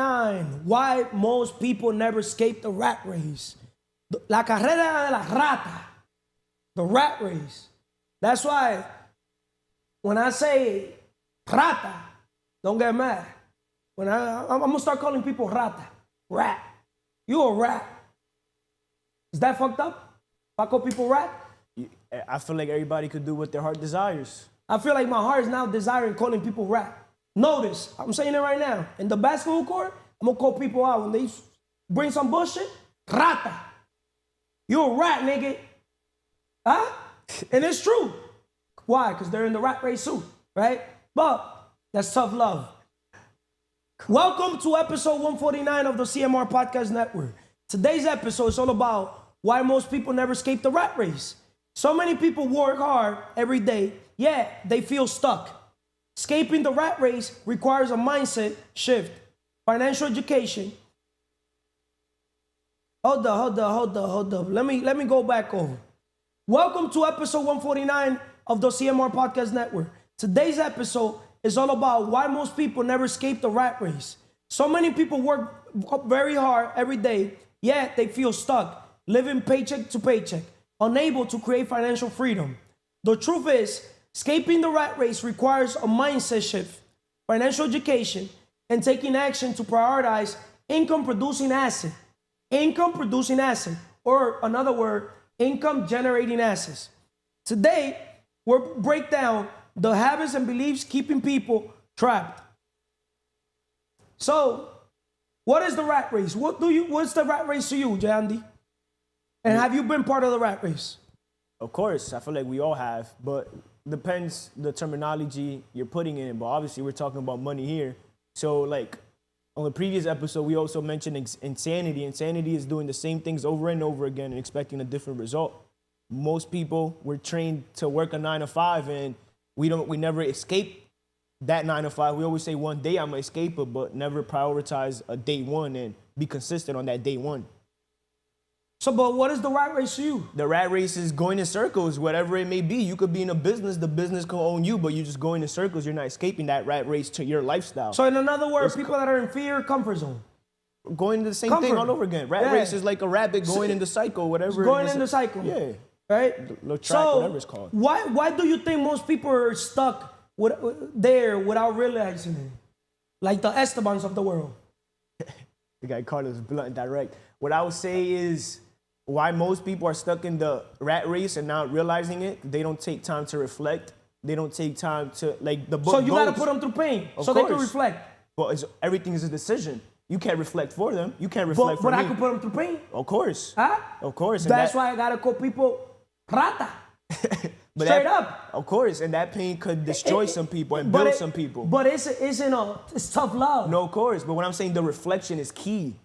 149. Why most people never escape the rat race. La carrera de la rata. The rat race. That's why when I say rata, don't get mad. When I'm going to start calling people rata. Rat. You a rat. Is that fucked up? If I call people rat? I feel like everybody could do what their heart desires. I feel like my heart is now desiring calling people rat. Notice, I'm saying it right now. In the basketball court, I'm going to call people out. When they bring some bullshit, rata. You a rat, nigga. Huh? And it's true. Why? Because they're in the rat race too, right? But that's tough love. Welcome to episode 149 of the CMR Podcast Network. Today's episode is all about why most people never escape the rat race. So many people work hard every day, yet they feel stuck. Escaping the rat race requires a mindset shift, financial education. Hold up. Let me go back over. Welcome to episode 149 of the CMR Podcast Network. Today's episode is all about why most people never escape the rat race. So many people work very hard every day, yet they feel stuck, living paycheck to paycheck, unable to create financial freedom. The truth is, escaping the rat race requires a mindset shift, financial education, and taking action to prioritize income-producing asset. Income-producing asset, or another word, income-generating assets. Today, we'll break down the habits and beliefs keeping people trapped. So, what is the rat race? What's the rat race to you, Jeandy? And have you been part of the rat race? Of course, I feel like we all have, but depends the terminology you're putting in. But obviously, we're talking about money here. So, like, on the previous episode, we also mentioned insanity. Insanity is doing the same things over and over again and expecting a different result. Most people were trained to work a 9 to 5, and we never escape that 9 to 5. We always say one day I'm gonna escape it, but never prioritize a day one and be consistent on that day one. So, but what is the rat race to you? The rat race is going in circles, whatever it may be. You could be in a business, the business can own you, but you're just going in circles. You're not escaping that rat race to your lifestyle. So in other words, people that are in fear, comfort zone. Going into the same thing all over again. Rat race is like a rabbit going in the cycle, whatever. Going in the cycle. Yeah. Right? The track, whatever it's called. Why do you think most people are stuck there without realizing it? Like the Estebans of the world. The guy called us blunt and direct. What I would say is, why most people are stuck in the rat race and not realizing it, they don't take time to reflect. They don't take time to, like, the book So you got to put them through pain so they can reflect. But everything is a decision. You can't reflect for them. You can't reflect for me. But I can put them through pain. Of course. Huh? Of course. That's why I got to call people rata. Straight up. Of course. And that pain could destroy some people and build some people. But it's tough love. No, of course. But what I'm saying, the reflection is key.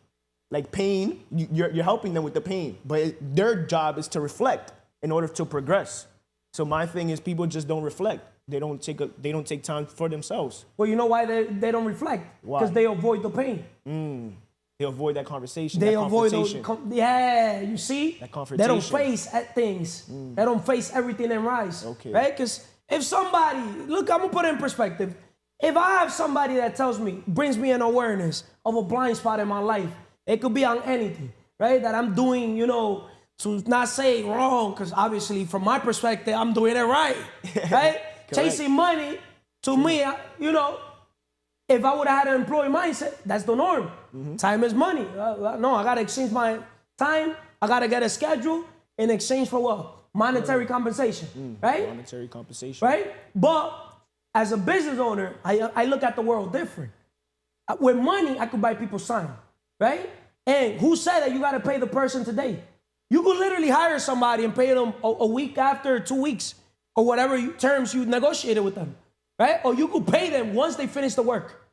Like pain, you're helping them with the pain, but their job is to reflect in order to progress. So my thing is, people just don't reflect. They don't take time for themselves. Well, you know why they don't reflect? Why? Because they avoid the pain. They avoid that conversation. They that avoid confrontation. you see? That confrontation. They don't face at things. They don't face everything and rise. Okay. Right? Because if somebody, look, I'm gonna put it in perspective. If I have somebody that brings me an awareness of a blind spot in my life, it could be on anything, right? That I'm doing, to not say wrong, because obviously from my perspective, I'm doing it right, right? Chasing money, to me, if I would have had an employee mindset, that's the norm. Time is money. No, I got to exchange my time. I got to get a schedule in exchange for what? Monetary compensation, right? Monetary compensation. Right? But as a business owner, I look at the world different. With money, I could buy people's time. Right? And who said that you got to pay the person today? You could literally hire somebody and pay them a week after, 2 weeks, or whatever terms you negotiated with them. Right? Or you could pay them once they finish the work.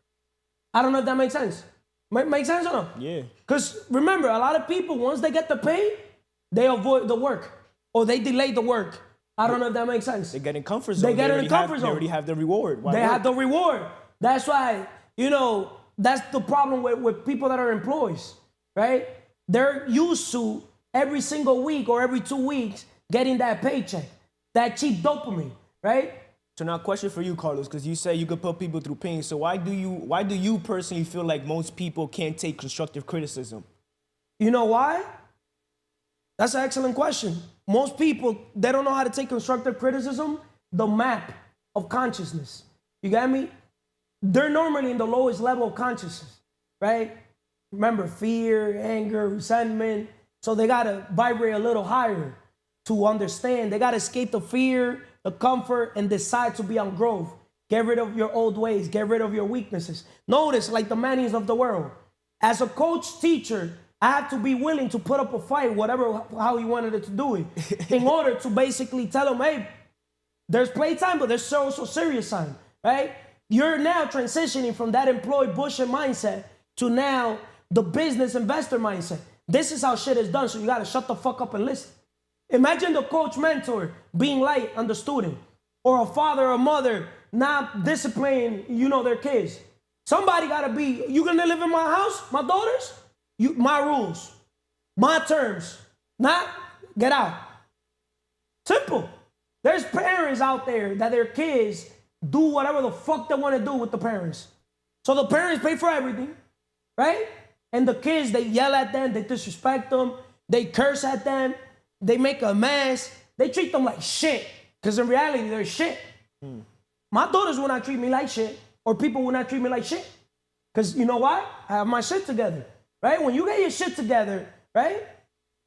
I don't know if that makes sense. Make sense or no? Yeah. Because remember, a lot of people, once they get the pay, they avoid the work. Or they delay the work. I don't know if that makes sense. They get in comfort zone. They get in comfort zone. They already have the reward. They have the reward. That's why, that's the problem with people that are employees, right? They're used to every single week or every 2 weeks getting that paycheck, that cheap dopamine, right? So now, question for you, Carlos, because you say you could put people through pain. So why do you personally feel like most people can't take constructive criticism? You know why? That's an excellent question. Most people, they don't know how to take constructive criticism, the map of consciousness. You got me? They're normally in the lowest level of consciousness, right? Remember, fear, anger, resentment. So they got to vibrate a little higher to understand. They got to escape the fear, the comfort, and decide to be on growth. Get rid of your old ways. Get rid of your weaknesses. Notice, like the Mannys of the world, as a coach, teacher, I have to be willing to put up a fight, how he wanted it to do it, in order to basically tell him, hey, there's playtime, but there's also serious time, right? You're now transitioning from that employee bullshit mindset to now the business investor mindset. This is how shit is done, so you got to shut the fuck up and listen. Imagine the coach mentor being light on the student, or a father or mother not disciplining, their kids. Somebody got to be, you going to live in my house, my daughters? My rules, my terms, not get out. Simple. There's parents out there that their kids do whatever the fuck they want to do with the parents. So the parents pay for everything, right? And the kids, they yell at them, they disrespect them, they curse at them, they make a mess, they treat them like shit, because in reality, they're shit. My daughters will not treat me like shit, or people will not treat me like shit. Because you know why? I have my shit together. Right? When you get your shit together, right?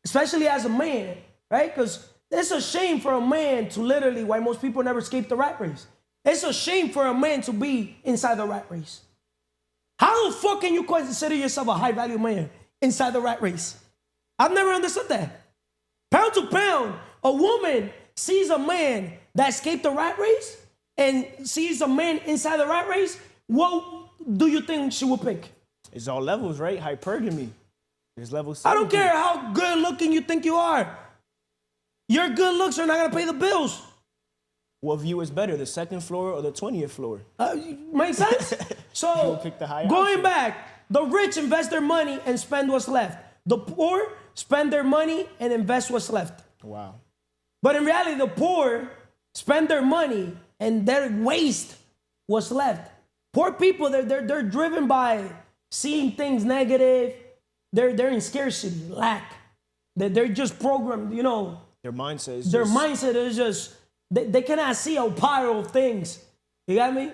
Especially as a man, right? Because it's a shame for a man to literally, why most people never escape the rat race. It's a shame for a man to be inside the rat race. How the fuck can you consider yourself a high-value man inside the rat race? I've never understood that. Pound to pound, a woman sees a man that escaped the rat race and sees a man inside the rat race, what do you think she will pick? It's all levels, right? Hypergamy. There's levels. I don't care how good looking you think you are. Your good looks are not going to pay the bills. What view is better, the second floor or the 20th floor? Makes sense? So, pick the higher going option. back, the rich invest their money and spend what's left. The poor spend their money and invest what's left. Wow. But in reality, the poor spend their money and they waste what's left. Poor people, they're driven by seeing things negative. They're in scarcity, lack. They're just programmed, Their mindset is just... They cannot see a pile of things. You got me?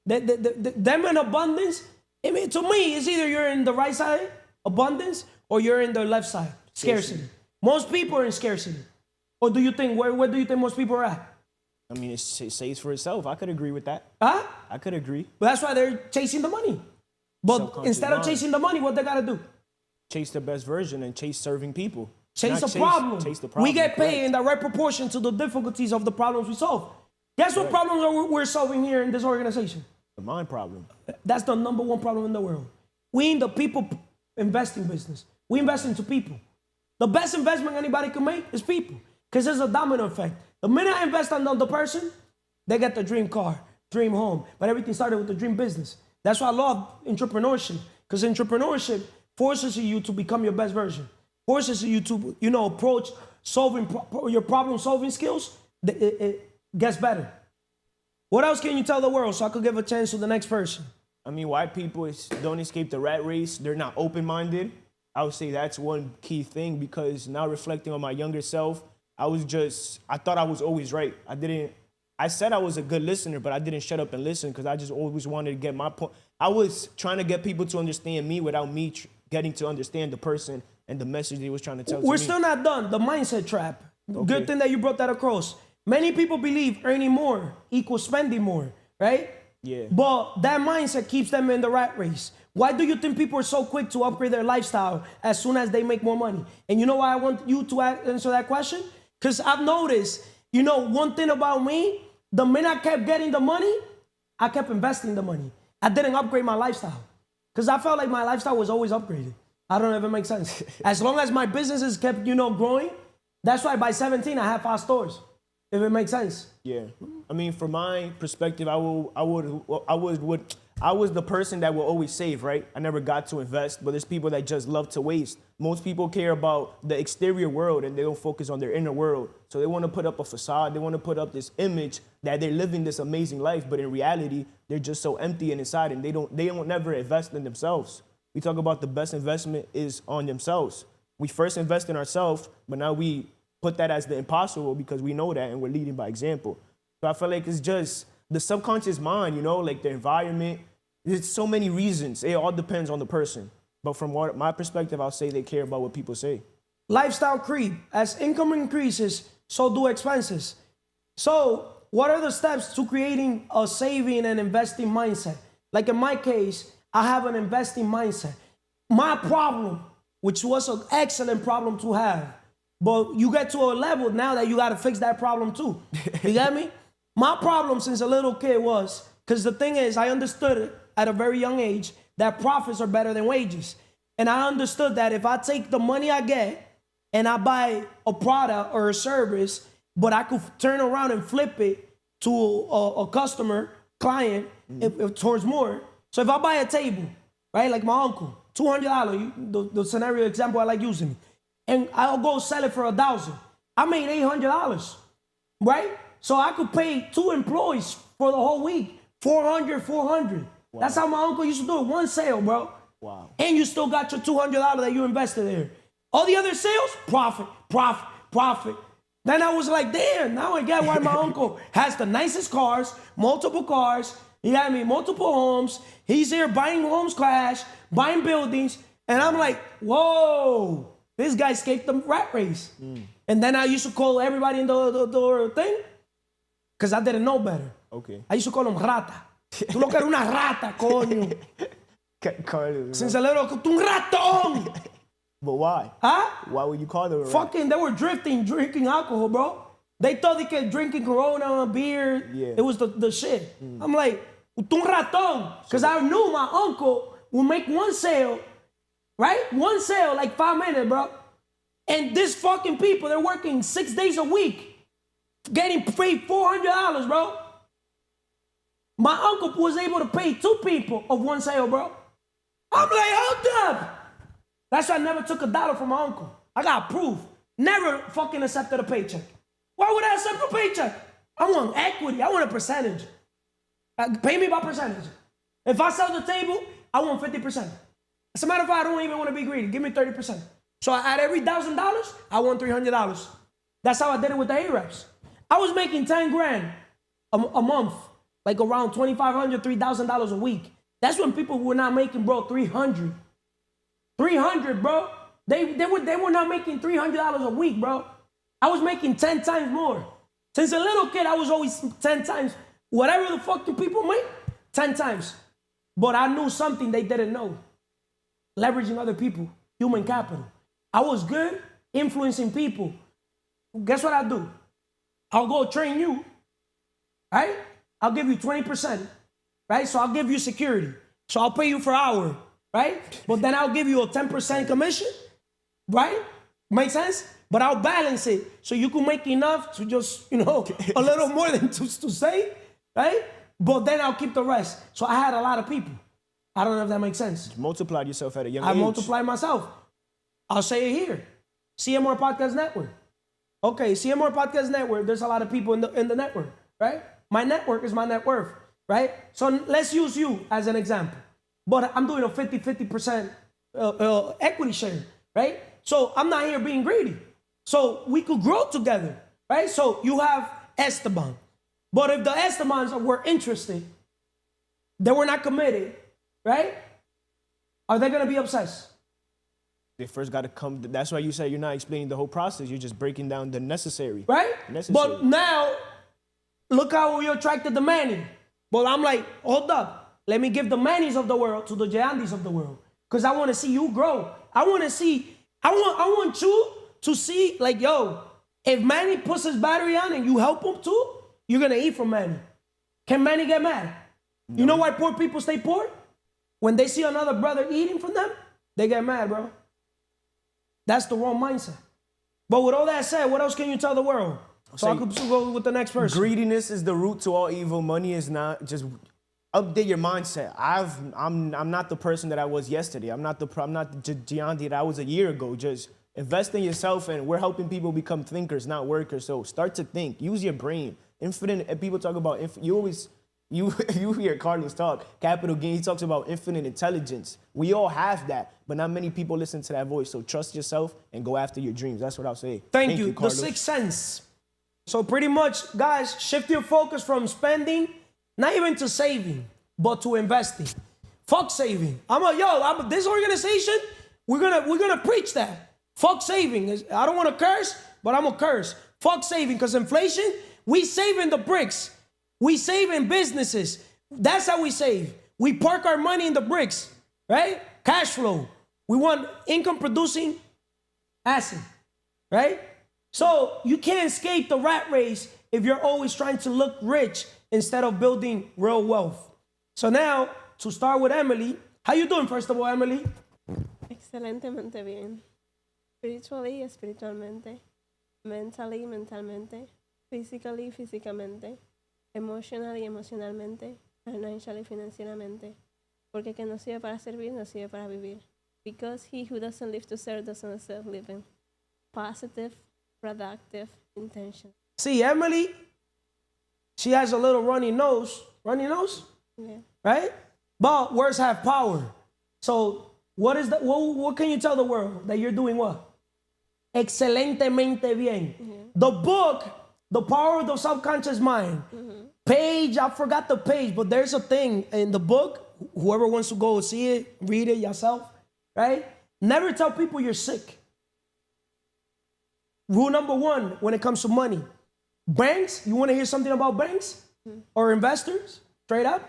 Them in abundance, I mean, to me, it's either you're in the right side, abundance, or you're in the left side, scarcity. Most people are in scarcity. Or do you think, where do you think most people are at? I mean, it says for itself. I could agree with that. Huh? I could agree. But that's why they're chasing the money. But instead of chasing the money, what they got to do? Chase the best version and chase serving people. Chase the problem. Chase the problem. We get paid in the right proportion to the difficulties of the problems we solve. Guess what problems we're solving here in this organization? The mind problem. That's the number one problem in the world. We in the people investing business. We invest into people. The best investment anybody can make is people. Because there's a domino effect. The minute I invest on the person, they get the dream car, dream home. But everything started with the dream business. That's why I love entrepreneurship. Because entrepreneurship forces you to become your best version. Forces you to, approach solving your problem-solving skills. It gets better. What else can you tell the world so I could give a chance to the next person? I mean, why people don't escape the rat race, they're not open-minded. I would say that's one key thing, because now reflecting on my younger self, I thought I was always right. I said I was a good listener, but I didn't shut up and listen because I just always wanted to get my point. I was trying to get people to understand me without me getting to understand the person and the message they was trying to tell to me. We're still not done. The mindset trap. Okay. Good thing that you brought that across. Many people believe earning more equals spending more, right? Yeah. But that mindset keeps them in the rat race. Why do you think people are so quick to upgrade their lifestyle as soon as they make more money? And you know why I want you to answer that question? Because I've noticed, one thing about me, the minute I kept getting the money, I kept investing the money. I didn't upgrade my lifestyle. Because I felt like my lifestyle was always upgraded. I don't know if it makes sense. As long as my businesses kept, growing, that's why by 17, I had 5 stores. If it makes sense. Yeah. I mean, from my perspective, I I was the person that will always save, right? I never got to invest, but there's people that just love to waste. Most people care about the exterior world and they don't focus on their inner world. So they want to put up a facade. They want to put up this image that they're living this amazing life, but in reality, they're just so empty and inside and they don't never invest in themselves. We talk about the best investment is on themselves. We first invest in ourselves, but now we put that as the impossible because we know that and we're leading by example. So I feel like it's just the subconscious mind, you know, like the environment. There's so many reasons. It all depends on the person. But from my perspective, I'll say they care about what people say. Lifestyle creep. As income increases, so do expenses. So what are the steps to creating a saving and investing mindset? Like in my case, I have an investing mindset. My problem, which was an excellent problem to have, but you get to a level now that you got to fix that problem too. You get me? My problem since a little kid was, because the thing is, I understood it at a very young age that profits are better than wages. And I understood that if I take the money I get and I buy a product or a service, but I could turn around and flip it to a customer, client, if towards more. So if I buy a table, right, like my uncle, $200, the scenario example I like using, and I'll go sell it for $1,000. I made $800, right? So I could pay 2 employees for the whole week, $400. Wow. That's how my uncle used to do it. One sale, bro. Wow. And you still got your $200 that you invested there. All the other sales, profit. Then I was like, damn, now I get why my uncle has the nicest cars, multiple cars. He had me multiple homes. He's here buying homes cash, buying buildings. And I'm like, whoa, this guy escaped the rat race. And then I used to call everybody in the thing because I didn't know better. Okay. I used to call him rata. Tú lo que eres una rata, coño. Since a little, tú un ratón. But why? Huh? Why would you call them a rat? Fucking, they were drinking alcohol, bro. They thought they could drinking Corona, beer. Yeah. It was the shit. I'm like, tú un ratón. Because I knew my uncle would make one sale, right? One sale, like 5 minutes, bro. And this fucking people, they're working 6 days a week, getting paid $400, bro. My uncle was able to pay 2 people of one sale, bro. I'm like, hold up. That's why I never took $1 from my uncle. I got proof. Never fucking accepted a paycheck. Why would I accept a paycheck? I want equity. I want a percentage. Pay me by percentage. If I sell the table, I want 50%. As a matter of fact, I don't even want to be greedy. Give me 30%. So at every $1,000, I want $300. That's how I did it with the Arabs. I was making 10 grand a month, like around $2,500, $3,000 a week. That's when people were not making, bro, 300. 300, bro. They were not making $300 a week, bro. I was making 10 times more. Since a little kid, I was always 10 times. Whatever the fucking people make, 10 times. But I knew something they didn't know. Leveraging other people, human capital. I was good influencing people. Guess what I do? I'll go train you, right? I'll give you 20%, right? So I'll give you security. So I'll pay you for hour, right? But then I'll give you a 10% commission, right? Make sense? But I'll balance it so you can make enough to just, a little more than to save, right? But then I'll keep the rest. So I had a lot of people. I don't know if that makes sense. You multiplied yourself at a young age. I multiplied myself. I'll say it here. CMR Podcast Network. Okay, CMR Podcast Network, there's a lot of people in the network, right? My network is my net worth, right? So let's use you as an example. But I'm doing a 50% equity share, right? So I'm not here being greedy. So we could grow together, right? So you have Esteban. But if the Estebans were interested, they were not committed, right? Are they going to be obsessed? They first got to come. That's why you say you're not explaining the whole process. You're just breaking down the necessary. Right? Necessary. But now, look how you attracted the Manny. But I'm like, hold up. Let me give the Mannys of the world to the Jeandys of the world. Because I want to see you grow. I want you to see, like, yo, if Manny puts his battery on and you help him too, you're going to eat from Manny. Can Manny get mad? No. You know why poor people stay poor? When they see another brother eating from them, they get mad, bro. That's the wrong mindset. But with all that said, what else can you tell the world? So I could go with the next person. Greediness is the root to all evil. Money is not just update your mindset. I'm not the person that I was yesterday. I'm not the Jeandy that I was a year ago. Just invest in yourself, and we're helping people become thinkers, not workers. So start to think. Use your brain. Infinite. And people talk about you hear Carlos talk capital gain. He talks about infinite intelligence. We all have that, but not many people listen to that voice. So trust yourself and go after your dreams. That's what I'll say. Thank you. The Carlos. sixth sense. So pretty much, guys, shift your focus from spending, not even to saving, but to investing. Fuck saving. This organization, we're gonna preach that. Fuck saving. I don't want to curse, but I'm gonna curse. Fuck saving, because inflation, we save in the bricks. We save in businesses. That's how we save. We park our money in the bricks, right? Cash flow. We want income producing asset, right? So you can't escape the rat race if you're always trying to look rich instead of building real wealth. So now, to start with Emely, how you doing, first of all, Emely? Excelentemente bien. Spiritually, espiritualmente. Mentally, mentalmente. Physically, físicamente. Emotionally, emocionalmente. Financially, financieramente. Porque que no sirve para servir, no sirve para vivir. Because he who doesn't live to serve doesn't deserve living. Positive, productive intention. See, Emely, she has a little runny nose. Runny nose? Yeah. Right? But words have power. So what can you tell the world? That you're doing what? Excelentemente bien. Mm-hmm. The book, The Power of the Subconscious Mind. Mm-hmm. Page, I forgot the page, but there's a thing in the book. Whoever wants to go see it, read it yourself, right? Never tell people you're sick. Rule number one when it comes to money. Banks, you want to hear something about banks or investors? Straight up.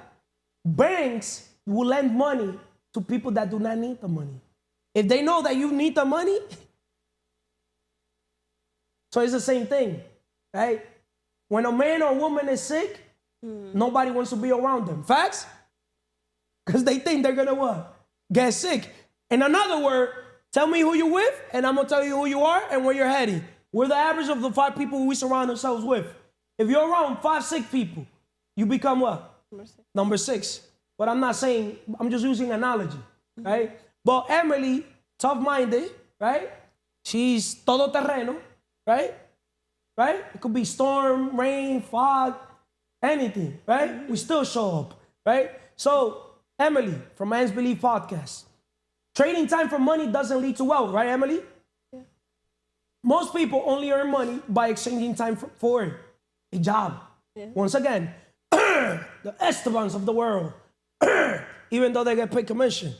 Banks will lend money to people that do not need the money. If they know that you need the money, so it's the same thing, right? When a man or woman is sick, nobody wants to be around them. Facts? Because they think they're gonna what? Get sick. In another word, tell me who you're with, and I'm gonna tell you who you are and where you're heading. We're the average of the 5 people we surround ourselves with. If you're around 5 sick people, you become what? Number 6. But I'm not saying, I'm just using analogy, right? But Emely, tough-minded, right? She's todoterreno, right? Right? It could be storm, rain, fog, anything, right? We still show up, right? So, Emely, from Man's Belief Podcast. Trading time for money doesn't lead to wealth, right, Emely? Yeah. Most people only earn money by exchanging time for a job. Yeah. Once again, the Estebans of the world, even though they get paid commission.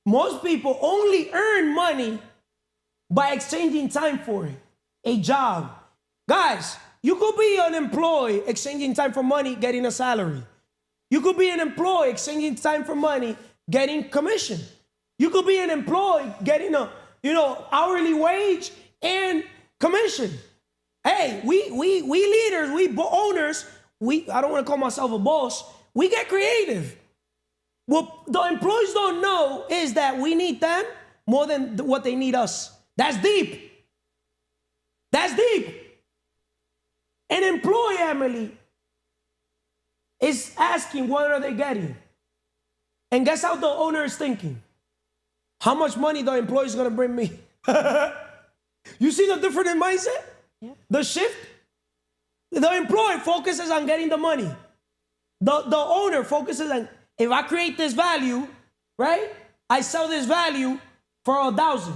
Most people only earn money by exchanging time for it. A job. Guys, you could be an employee exchanging time for money, getting a salary. You could be an employee exchanging time for money, getting commission. You could be an employee getting a, hourly wage and commission. Hey, we leaders, we owners, I don't want to call myself a boss, we get creative. What the employees don't know is that we need them more than what they need us. That's deep. That's deep. An employee, Emely, is asking what are they getting. And guess how the owner is thinking? How much money the employee is going to bring me? You see the difference in mindset? Yeah. The shift? The employee focuses on getting the money. The owner focuses on, if I create this value, right? I sell this value for 1,000.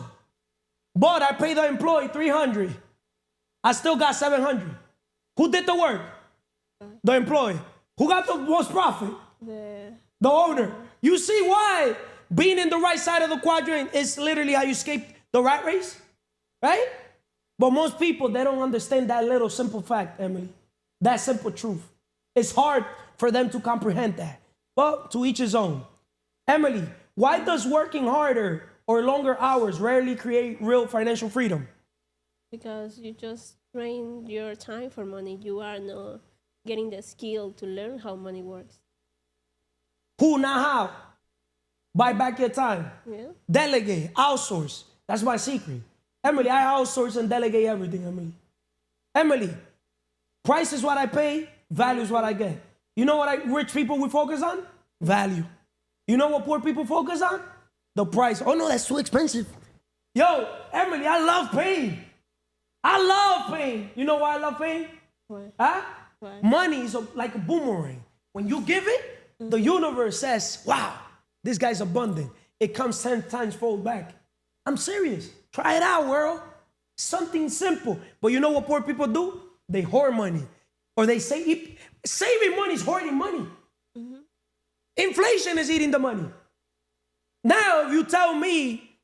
But I pay the employee 300. I still got 700. Who did the work? The employee. Who got the most profit? The owner. You see why being in the right side of the quadrant is literally how you escape the rat race? Right? But most people, they don't understand that little simple fact, Emely. That simple truth. It's hard for them to comprehend that. But to each his own. Emely, why does working harder or longer hours rarely create real financial freedom? Because you just train your time for money. You are not getting the skill to learn how money works. Who, not how? Buy back your time. Yeah. Delegate, outsource. That's my secret. Emely, I outsource and delegate everything, Emely. Emely, price is what I pay, value is what I get. You know what rich people we focus on? Value. You know what poor people focus on? The price. Oh no, that's too expensive. Yo, Emely, I love pain. I love pain. You know why I love pain? Why? Huh? Why? Money is like a boomerang. When you give it, the universe says, wow, this guy's abundant. It comes 10 times fold back. I'm serious. Try it out, world. Something simple. But you know what poor people do? They hoard money. Or they say saving money is hoarding money. Mm-hmm. Inflation is eating the money. Now, if you tell me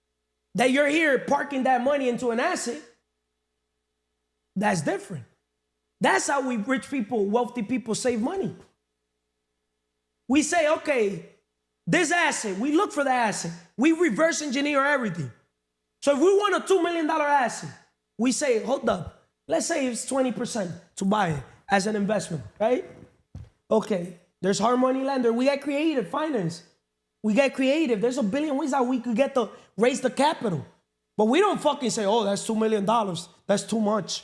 that you're here parking that money into an asset, that's different. That's how we rich people, wealthy people save money. We say, okay, this asset, we look for the asset. We reverse engineer everything. So if we want a $2 million asset, we say, hold up. Let's say it's 20% to buy it as an investment, right? Okay, there's hard money lender. We get creative, finance. We get creative. There's a billion ways that we could get to raise the capital. But we don't fucking say, oh, that's $2 million. That's too much.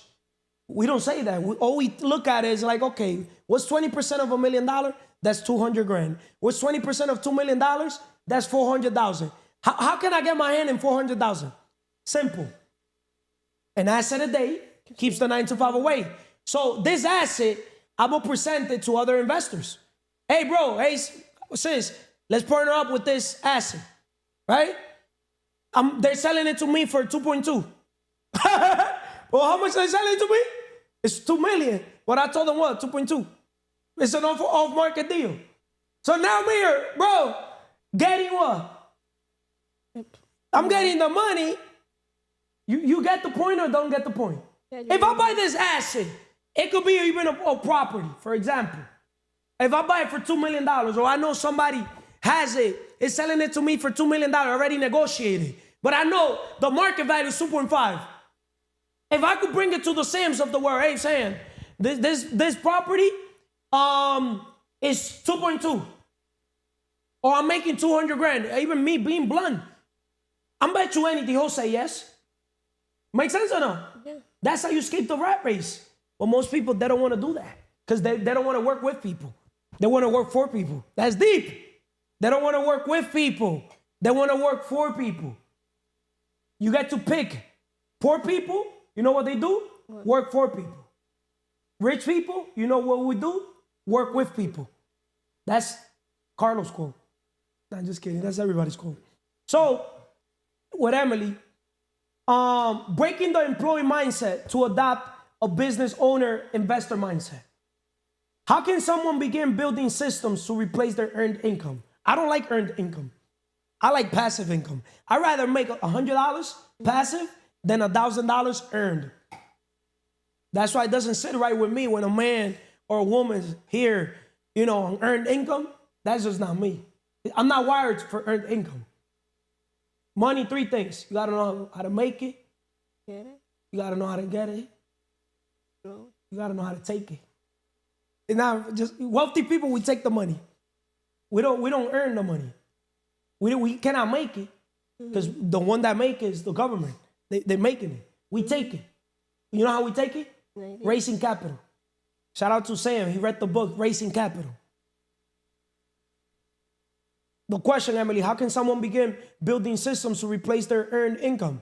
We don't say that. All we look at is like, okay, what's 20% of $1 million? That's 200 grand. What's 20% of $2 million? That's 400,000. How can I get my hand in 400,000? Simple. An asset a day keeps the 9 to 5 away. So this asset, I'm going to present it to other investors. Hey, bro, hey, sis, let's partner up with this asset, right? They're selling it to me for 2.2. Well, how much are they selling it to me? It's 2 million. But I told them what? 2.2. It's an off-market deal. So now I'm here, bro, getting what? I'm getting the money. You get the point or don't get the point? If I buy this asset, it could be even a property, for example. If I buy it for $2 million, or I know somebody has it, is selling it to me for $2 million, already negotiated. But I know the market value is 2.5. If I could bring it to the Sams of the world, hey, Sam, this property is 2.2. Or I'm making 200 grand. Even me being blunt, I bet you anything, he'll say yes. Make sense or no? Yeah. That's how you escape the rat race. But most people, they don't want to do that. Because they don't want to work with people. They want to work for people. That's deep. They don't want to work with people. They want to work for people. You get to pick. Poor people, you know what they do? What? Work for people. Rich people, you know what we do? Work with people. That's Carlos' quote. No, I'm just kidding. That's everybody's quote. So, with Emely, breaking the employee mindset to adopt a business owner investor mindset. How can someone begin building systems to replace their earned income? I don't like earned income. I like passive income. I'd rather make $100 passive than $1,000 earned. That's why it doesn't sit right with me when a man or a woman here, on earned income. That's just not me. I'm not wired for earned income. Money, 3 things. You got to know how to make it. Get it? You got to know how to get it. Grow. You got to know how to take it. And now, just wealthy people, we take the money. We don't earn the money. We cannot make it because the one that make it is the government. They're making it. We take it. You know how we take it? Raising capital. Shout out to Sam. He read the book, Raising Capital. The question, Emely, how can someone begin building systems to replace their earned income?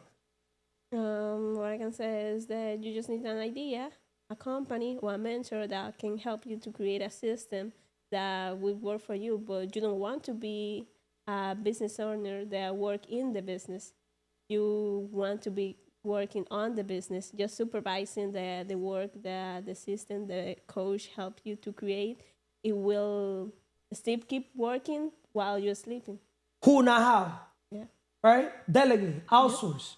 What I can say is that you just need an idea, a company or a mentor that can help you to create a system that will work for you, but you don't want to be a business owner that work in the business. You want to be working on the business, just supervising the work that the system, the coach help you to create. It will still keep working while you're sleeping. Who, not how. Yeah. Right? Delegate, outsource.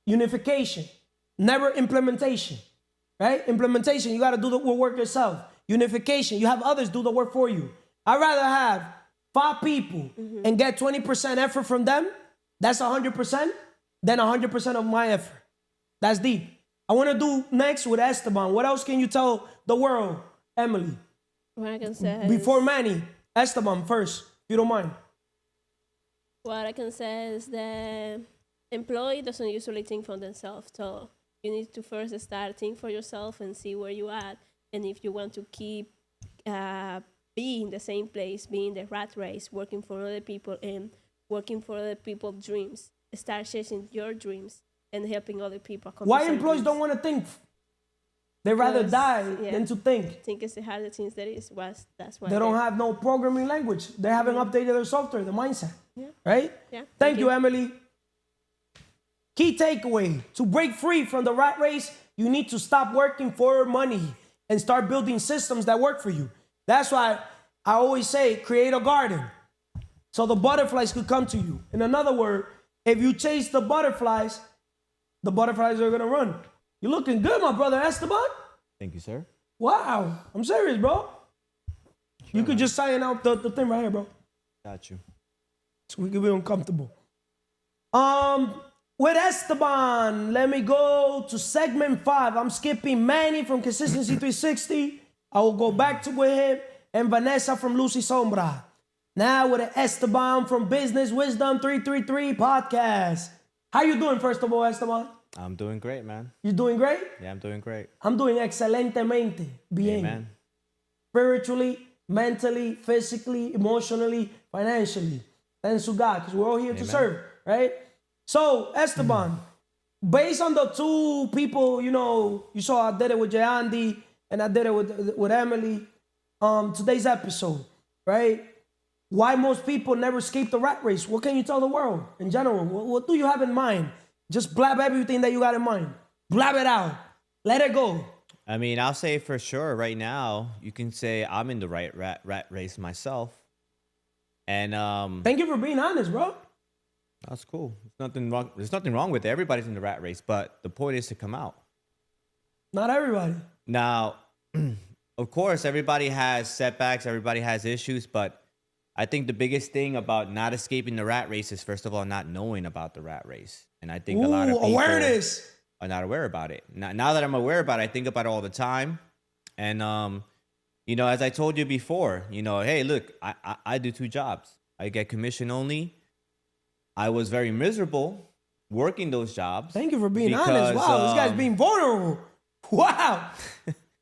Yeah. Unification. Never implementation. Right? Implementation, you got to do the work yourself. Unification, you have others do the work for you. I'd rather have 5 people and get 20% effort from them. That's 100%. Than 100% of my effort. That's deep. I want to do next with Esteban. What else can you tell the world, Emely? What I can say before Manny, Esteban first, if you don't mind. What I can say is that employee doesn't usually think for themselves. So you need to first start think for yourself and see where you at. And if you want to keep be in the same place, be in the rat race, working for other people and working for other people's dreams. Start chasing your dreams and helping other people accomplish Why their employees dreams. don't want to think? They rather Because, die yeah. than to think. I think it's the hardest things there is. That's why They don't have no programming language. They haven't updated their software, the mindset. Yeah. Right? Yeah. Thank you, Emily. Key takeaway: to break free from the rat race, you need to stop working for money and start building systems that work for you. That's why I always say create a garden so the butterflies could come to you. In another word, if you chase the butterflies are going to run. You're looking good, my brother Esteban. Thank you, sir. Wow. I'm serious, bro. You could just sign out the thing right here, bro. Got you. So we can be uncomfortable. With Esteban, let me go to segment 5. I'm skipping Manny from Consistency 360. I will go back to with him and Vanessa from Luz Y Sombra. Now with Esteban from Business Wisdom 333 Podcast. How you doing, first of all, Esteban? I'm doing great, man. You doing great? Yeah, I'm doing great. I'm doing excelentemente bien. Amen. Spiritually, mentally, physically, emotionally, financially. Thanks to God, because we're all here to serve, right? So, Esteban, based on the two people, you saw I did it with Jeandy and I did it with Emely, today's episode, right? Why most people never escape the rat race. What can you tell the world in general? What do you have in mind? Just blab everything that you got in mind. Blab it out. Let it go. I mean, I'll say for sure right now, you can say I'm in the right rat race myself. And Thank you for being honest, bro. that's cool. There's nothing wrong with it. Everybody's in the rat race, but the point is to come out. Not everybody. Now, of course, everybody has setbacks, everybody has issues, but I think the biggest thing about not escaping the rat race is, first of all, not knowing about the rat race. And I think a lot of people awareness. are not aware about it. Now that I'm aware about it, I think about it all the time. And, as I told you before, hey, look, I do 2 jobs. I get commission only. I was very miserable working those jobs. Thank you for being honest. Wow, this guy's being vulnerable. Wow.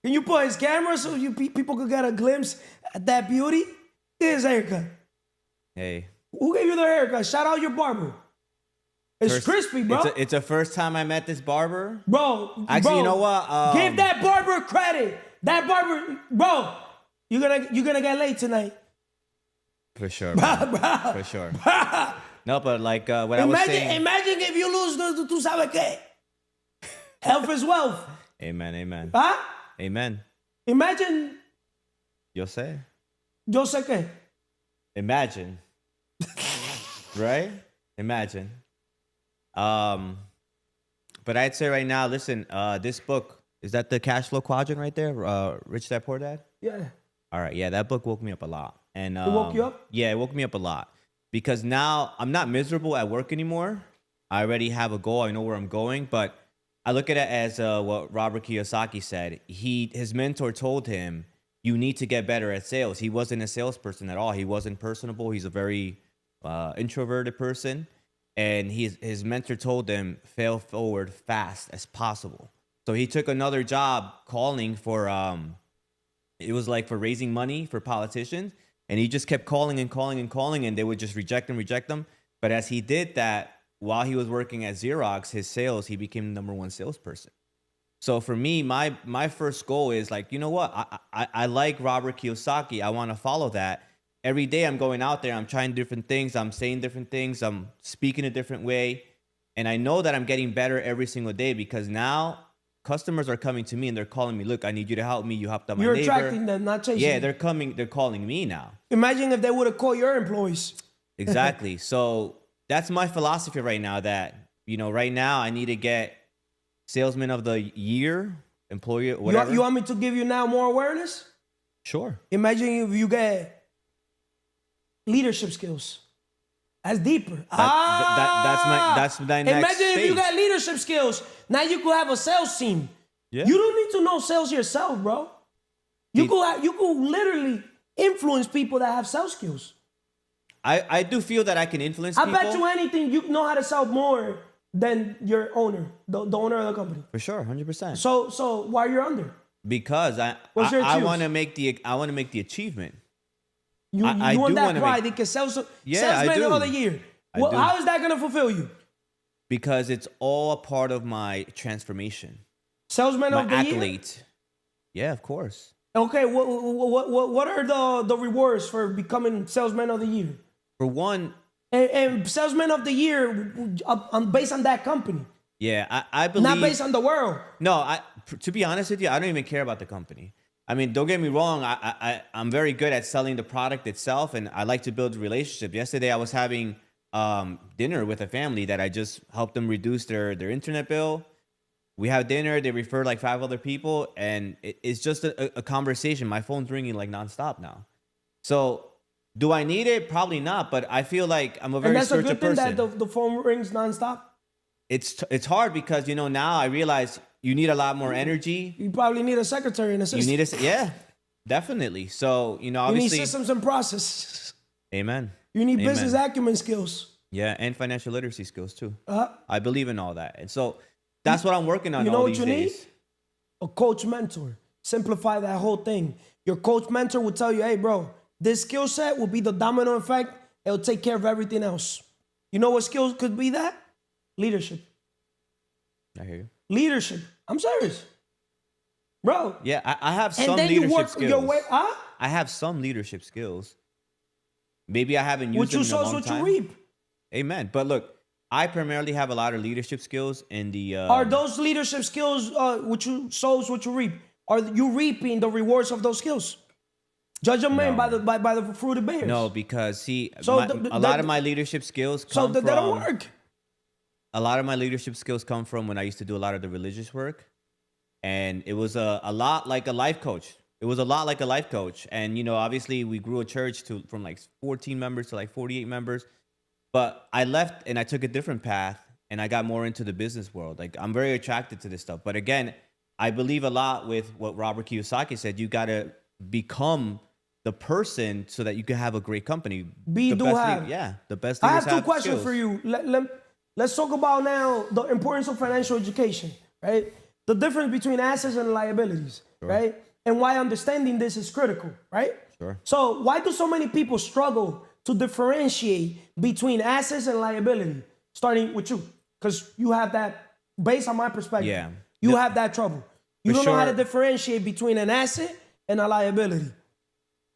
Can you put his camera so people could get a glimpse at that beauty? Here's a haircut. Hey. Who gave you the haircut? Shout out your barber. It's crispy, bro. It's the first time I met this barber. Bro. Actually, you know what? Give that barber credit. That barber, bro. You're gonna get late tonight. For sure, bro. For sure. No, but like what I was saying. Imagine if you lose the tu sabes qué. Health is wealth. Amen. Huh? Amen. Imagine. Yo sé. Yo sé qué. Imagine. Right? Imagine. But I'd say right now, listen, this book, is that the cash flow quadrant right there? Rich Dad Poor Dad? Yeah. All right. Yeah, that book woke me up a lot. And It woke you up? Yeah, it woke me up a lot. Because now I'm not miserable at work anymore. I already have a goal. I know where I'm going. But I look at it as what Robert Kiyosaki said. His mentor told him, you need to get better at sales. He wasn't a salesperson at all. He wasn't personable. He's a very introverted person. And his mentor told him, fail forward fast as possible. So he took another job calling for, it was like for raising money for politicians. And he just kept calling and they would just reject him. But as he did that, while he was working at Xerox, his sales, he became the #1 salesperson. So for me, my first goal is like, you know what? I like Robert Kiyosaki. I want to follow that. Every day I'm going out there, I'm trying different things, I'm saying different things, I'm speaking a different way. And I know that I'm getting better every single day because now customers are coming to me and they're calling me, look, I need you to help me. You helped out my neighbor. You're attracting them, not chasing Yeah, them. they're calling me now. Imagine if they would have called your employees. Exactly. So that's my philosophy right now that, right now I need to get Salesman of the Year, employee, whatever. You want me to give you now more awareness? Sure. Imagine if you get leadership skills. That's deeper. That's my next Imagine stage. if you got leadership skills. Now you could have a sales team. Yeah. You don't need to know sales yourself, bro. You could literally influence people that have sales skills. I do feel that I can influence I people. bet you anything you know how to sell more than your owner, the owner of the company. For sure, 100%. So why you're under? Because What's your I excuse? want to make the achievement. You I want do that wanna pride. make- They can sell Yeah, I salesman do. of the year. I Well, do. how is that going to fulfill you? Because it's all a part of my transformation. Salesman My of the year? accolade. Yeah, of course. Okay, what are the rewards for becoming salesman of the year? For one, And salesman of the year based on that company, yeah, I believe. not based on the world. No, to be honest with you, I don't even care about the company. I mean, don't get me wrong. I'm very good at selling the product itself, and I like to build a relationship. Yesterday, I was having dinner with a family that I just helped them reduce their internet bill. We have dinner. They refer like 5 other people, and it's just a conversation. My phone's ringing like nonstop now. So, do I need it? Probably not. But I feel like I'm a very And that's a spiritual good thing person. that the phone rings nonstop. It's hard because now I realize you need a lot more energy. You probably need a secretary and assistant. You need yeah, definitely. So You need obviously, systems and process. amen. You need Amen. business acumen skills. Yeah, and financial literacy skills too. Uh, I believe in all that, and so that's what I'm working on. You know all what these you need? days. A coach mentor. Simplify that whole thing. Your coach mentor will tell you, hey, bro, this skill set will be the domino effect. It'll take care of everything else. You know what skills could be that? Leadership. I hear you. Leadership. I'm serious. Bro. Yeah, I have And some then you leadership work skills. your way up. I have some leadership skills. Maybe I haven't used What them you in a sow is long what time. you reap. Amen. But look, I primarily have a lot of leadership skills in the. Are those leadership skills what you sow is what you reap? Are you reaping the rewards of those skills? Judge a man No. by the fruit it bears. No, because see, So a lot of my leadership skills So come that from. don't work. A lot of my leadership skills come from when I used to do a lot of the religious work, and it was a lot like a life coach. It was a lot like a life coach, and obviously we grew a church from like 14 members to like 48 members. But I left and I took a different path, and I got more into the business world. Like I'm very attracted to this stuff. But again, I believe a lot with what Robert Kiyosaki said. You gotta become the person so that you can have a great company. Be, the do, best have. the best. I leaders have 2 questions skills. for you. Let's talk about now the importance of financial education, right? The difference between assets and liabilities, right? And why understanding this is critical, right? Sure. So why do so many people struggle to differentiate between assets and liability? Starting with you, because you have that, based on my perspective, Yeah. you have that trouble. You For don't know how to sure. differentiate between an asset and a liability.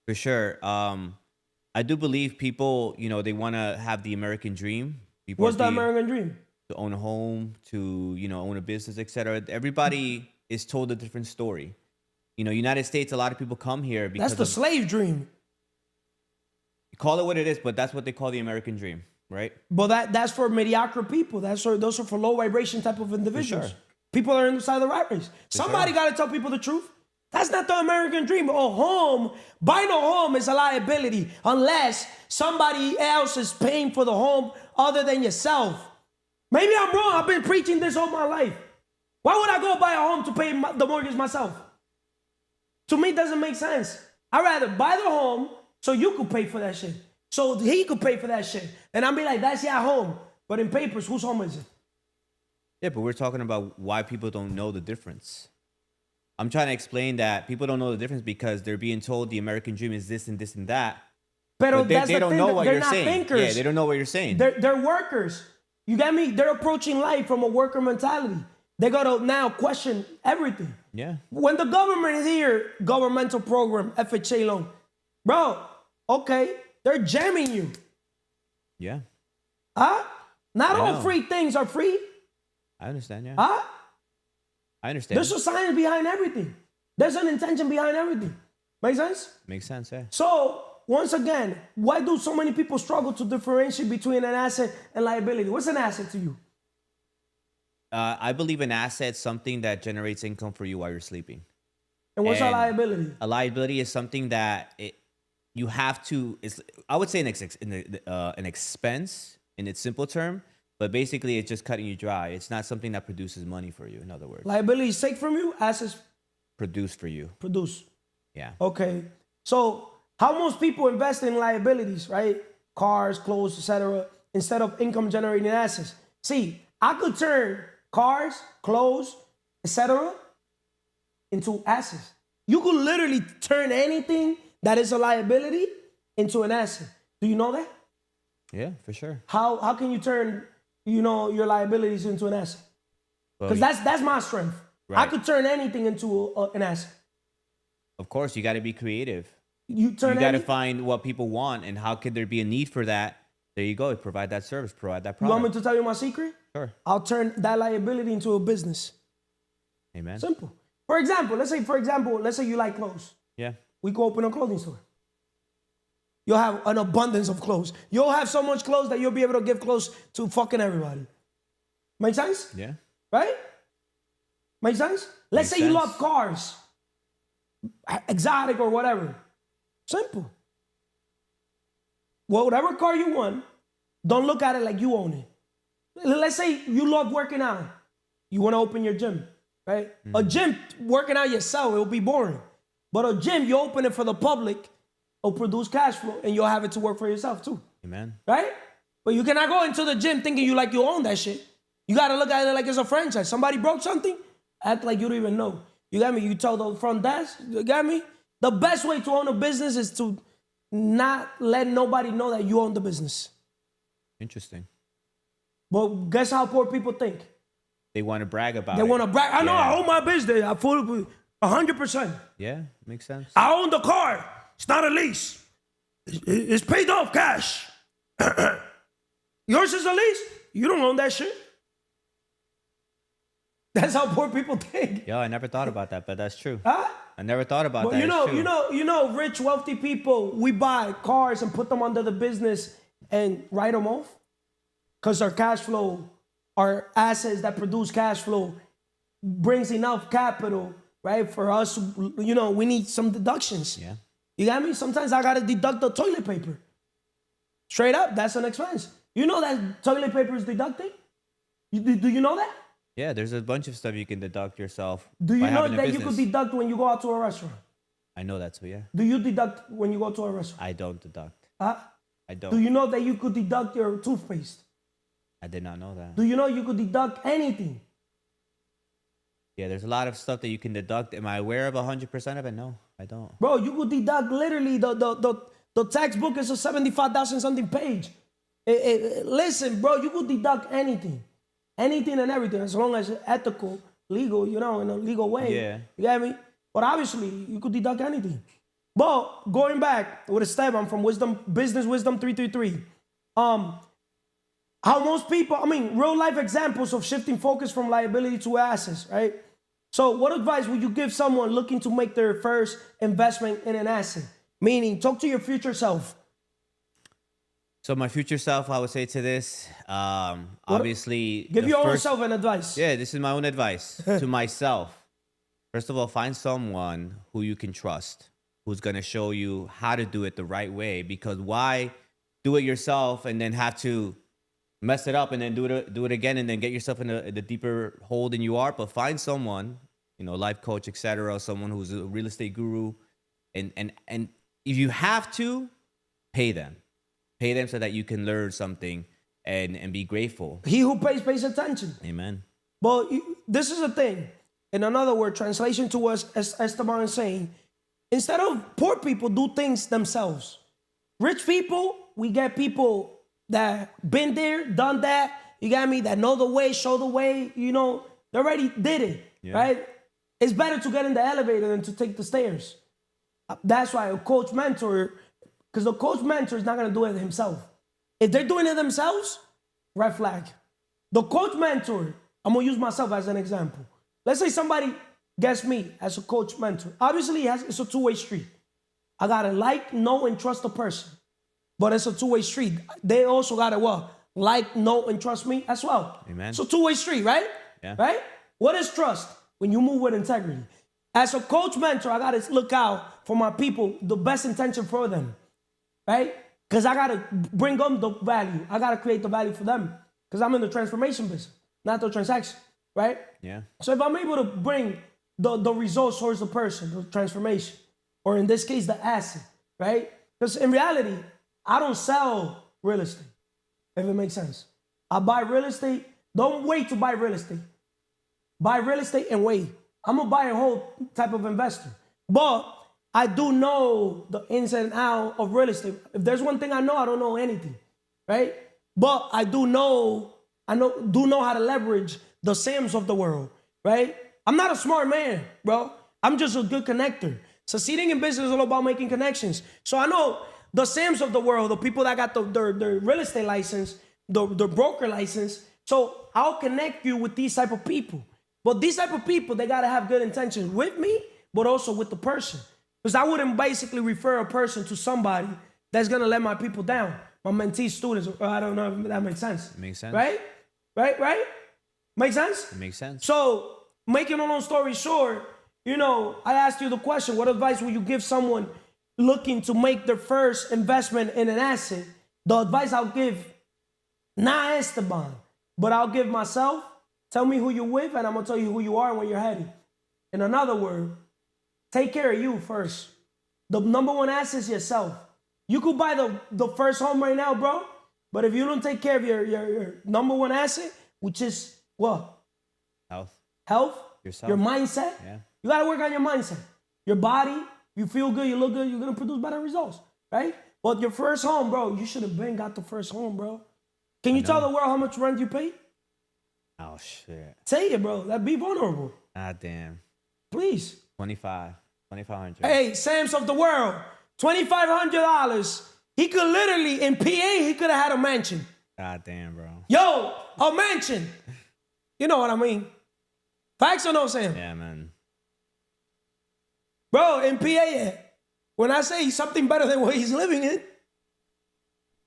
For sure. I do believe people, they want to have the American dream. People What's the American dream? to own a home, to own a business, etc. Everybody is told a different story. United States, a lot of people come here because That's the slave dream. call it what it is, but that's what they call the American dream, right? But that's for mediocre people. Those are for low vibration type of individuals. sure. People are inside the rat race. Somebody got to tell people the truth. That's not the American dream. A home, buying a home is a liability unless somebody else is paying for the home other than yourself. Maybe I'm wrong. I've been preaching this all my life. Why would I go buy a home to pay the mortgage myself? To me, it doesn't make sense. I'd rather buy the home so you could pay for that shit. So he could pay for that shit. And I'll be like, that's your home. But in papers, whose home is it? Yeah, but we're talking about why people don't know the difference. I'm trying to explain that people don't know the difference because they're being told the American dream is this and this and that. But They that's the don't thing, know what they're you're not saying. thinkers. Yeah, they don't know what you're saying. They're workers. You got me? They're approaching life from a worker mentality. They got to now question everything. Yeah. When the government is here, governmental program, FHA loan, bro, okay, they're jamming you. Yeah. Huh? Not I all know. free things are free. I understand. Yeah. Huh? I understand. There's a science behind everything. There's an intention behind everything. Make sense? Makes sense. Yeah. So, once again, why do so many people struggle to differentiate between an asset and liability? What's an asset to you? I believe an asset is something that generates income for you while you're sleeping. And what's a And liability? A liability is something that you have to. I would say an expense in its simple term, but basically it's just cutting you dry. It's not something that produces money for you. In other words, Liability is take from you, assets produce for you. produce. Yeah. Okay. So, how most people invest in liabilities, right? Cars, clothes, etc., instead of income generating assets. See, I could turn cars, clothes, etc., into assets. You could literally turn anything that is a liability into an asset. Do you know that? Yeah, for sure. How can you turn, your liabilities into an asset? Because that's my strength. Right. I could turn anything into an asset. Of course, you got to be creative. You You got to find what people want and how could there be a need for that. There you go. Provide that service, provide that You product. want me to tell you my secret? Sure. I'll turn that liability into a business. Amen. Simple. For example, let's say you like clothes. Yeah. We go open a clothing store. You'll have an abundance of clothes. You'll have so much clothes that you'll be able to give clothes to fucking everybody. Make sense? Yeah. Right? Make sense? Let's say you love cars, exotic or whatever. Simple. Well, whatever car you want, don't look at it like you own it. Let's say you love working out. You want to open your gym, right? Mm-hmm. A gym, working out yourself, it will be boring. But a gym, you open it for the public, it'll produce cash flow, and you'll have it to work for yourself too. Amen. Right? But you cannot go into the gym thinking you own that shit. You got to look at it like it's a franchise. Somebody broke something, act like you don't even know. You got me? You tell the front desk, you got me? The best way to own a business is to not let nobody know that you own the business. Interesting. But guess how poor people think? They want to brag about it. They want to brag. I know Yeah. I own my business. I fully 100%. Yeah, makes sense. I own the car. It's not a lease. It's paid off cash. Yours is a lease? You don't own that shit. That's how poor people think. Yo, I never thought about that, but that's true. Huh? I never thought about But that. It's true. rich, wealthy people, we buy cars and put them under the business and write them off. Because our cash flow, our assets that produce cash flow brings enough capital, right? For us, we need some deductions. Yeah. You got me? Sometimes I got to deduct the toilet paper. Straight up, that's an expense. You know that toilet paper is deducted? Do you know that? Yeah, there's a bunch of stuff you can deduct yourself. Do you by know having a that you business. could deduct when you go out to a restaurant? I know that too, yeah. Do you deduct when you go to a restaurant? I don't deduct. Huh? I don't. Do you know that you could deduct your toothpaste? I did not know that. Do you know you could deduct anything? Yeah, there's a lot of stuff that you can deduct. Am I aware of 100% of it? No, I don't. Bro, you could deduct literally the textbook is a 75,000 something page. Listen, bro, you could deduct anything. Anything and everything, as long as it's ethical, legal, in a legal way. Yeah. You get me? But obviously, you could deduct anything. But going back with a step, I'm from Business Wisdom 333. How most people, real life examples of shifting focus from liability to assets, right? So what advice would you give someone looking to make their first investment in an asset? Meaning, talk to your future self. So my future self, I would say to this, obviously... Give the your own first- self an advice. Yeah, this is my own advice to myself. First of all, find someone who you can trust, who's going to show you how to do it the right way. Because why do it yourself and then have to mess it up and then do it again and then get yourself in the deeper hole than you are? But find someone, life coach, etc., someone who's a real estate guru, and if you have to, pay them. Pay them so that you can learn something and be grateful. He who pays attention. Amen. But this is the thing. In another word, translation to us, as Esteban is saying, instead of poor people do things themselves. Rich people, we get people that been there, done that, you got me, that know the way, show the way, they already did it, right? It's better to get in the elevator than to take the stairs. That's why a coach mentor, because the coach mentor is not going to do it himself. If they're doing it themselves, red flag. The coach mentor, I'm going to use myself as an example. Let's say somebody gets me as a coach mentor. Obviously, it's a two-way street. I got to know, and trust the person. But it's a two-way street. They also got to know, and trust me as well. Amen. It's a two-way street, right? Yeah. Right? What is trust? When you move with integrity. As a coach mentor, I got to look out for my people, the best intention for them. Right? Because I got to bring them the value. I got to create the value for them. Because I'm in the transformation business, not the transaction. Right? Yeah. So if I'm able to bring the results towards the person, the transformation, or in this case, the asset, right? Because in reality, I don't sell real estate, if it makes sense. I buy real estate. Don't wait to buy real estate. Buy real estate and wait. I'm a buy and hold type of investor. But I do know the ins and out of real estate. If there's one thing I know, I don't know anything, right? But I do know how to leverage the Sams of the world, right? I'm not a smart man, bro. I'm just a good connector. Succeeding in business is all about making connections. So I know the Sams of the world, the people that got their real estate license, the broker license. So I'll connect you with these type of people. But these type of people, they gotta have good intentions with me, but also with the person. Because I wouldn't basically refer a person to somebody that's gonna let my people down. My mentee students, or I don't know if that makes sense. It makes sense. Right? Makes sense? It makes sense. So, making a long story short, I asked you the question, what advice would you give someone looking to make their first investment in an asset? The advice I'll give, not Esteban, but I'll give myself, tell me who you're with, and I'm gonna tell you who you are and where you're headed. In another word, take care of you first. The number one asset is yourself. You could buy the first home right now, bro, but if you don't take care of your number one asset, which is what? Health, Yourself. your mindset. Yeah. You gotta work on your mindset. Your body, you feel good, you look good, you're gonna produce better results, right? But your first home, bro, you should have been got the first home, bro. Can you tell the world how much rent you pay? Oh, shit. Say it, bro. That'd be vulnerable. Ah, damn. Please. 2,500. Hey, Sam's of the world, $2,500. He could literally, in PA, he could have had a mansion. God damn, bro. Yo, a mansion. You know what I mean? Facts or no, Sam? Yeah, man. Bro, in PA, yeah. When I say something better than what he's living in,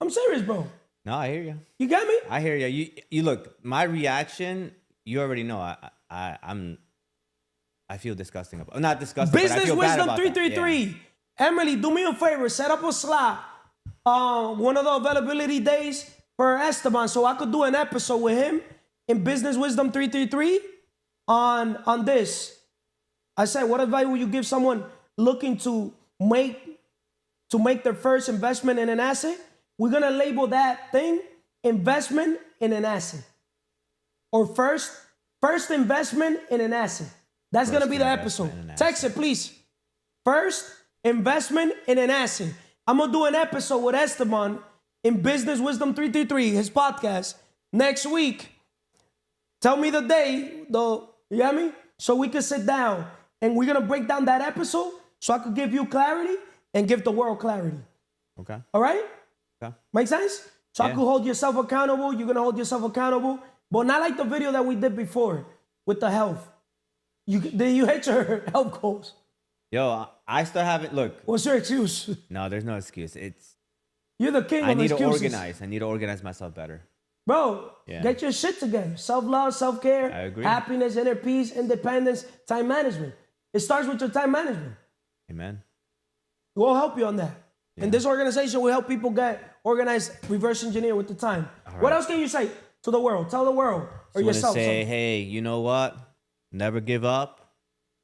I'm serious, bro. No, I hear you. You get me? I hear you. You look. My reaction, you already know. I feel disgusting about. Not disgusting. Business but I feel bad Wisdom about 333. Yeah. Emely, do me a favor. Set up a slot. One of the availability days for Esteban, so I could do an episode with him in Business Wisdom 333 on this. I said, what advice would you give someone looking to make their first investment in an asset? We're gonna label that thing investment in an asset, or first investment in an asset. That's gonna be the episode. Text it, please. First investment in an asset. I'm gonna do an episode with Esteban in Business Wisdom 333, his podcast, next week. Tell me the day, you get me? So we can sit down and we're gonna break down that episode so I could give you clarity and give the world clarity. Okay. All right? Okay. Make sense? So I Yeah. could hold yourself accountable. You're gonna hold yourself accountable, but not like the video that we did before with the health. You hit your health goals. Yo, I still haven't. Look. What's your excuse? No, there's no excuse. You're the king I of need excuses. to organize. I need to organize myself better. Bro, Yeah. get your shit together. Self-love, self-care, I agree. happiness, inner peace, independence, time management. It starts with your time management. Amen. We'll help you on that. And this organization will help people get organized, reverse engineer with the time. What right. else can you say to the world? Tell the world or So I yourself. want to say, something. hey, you know what? Never give up.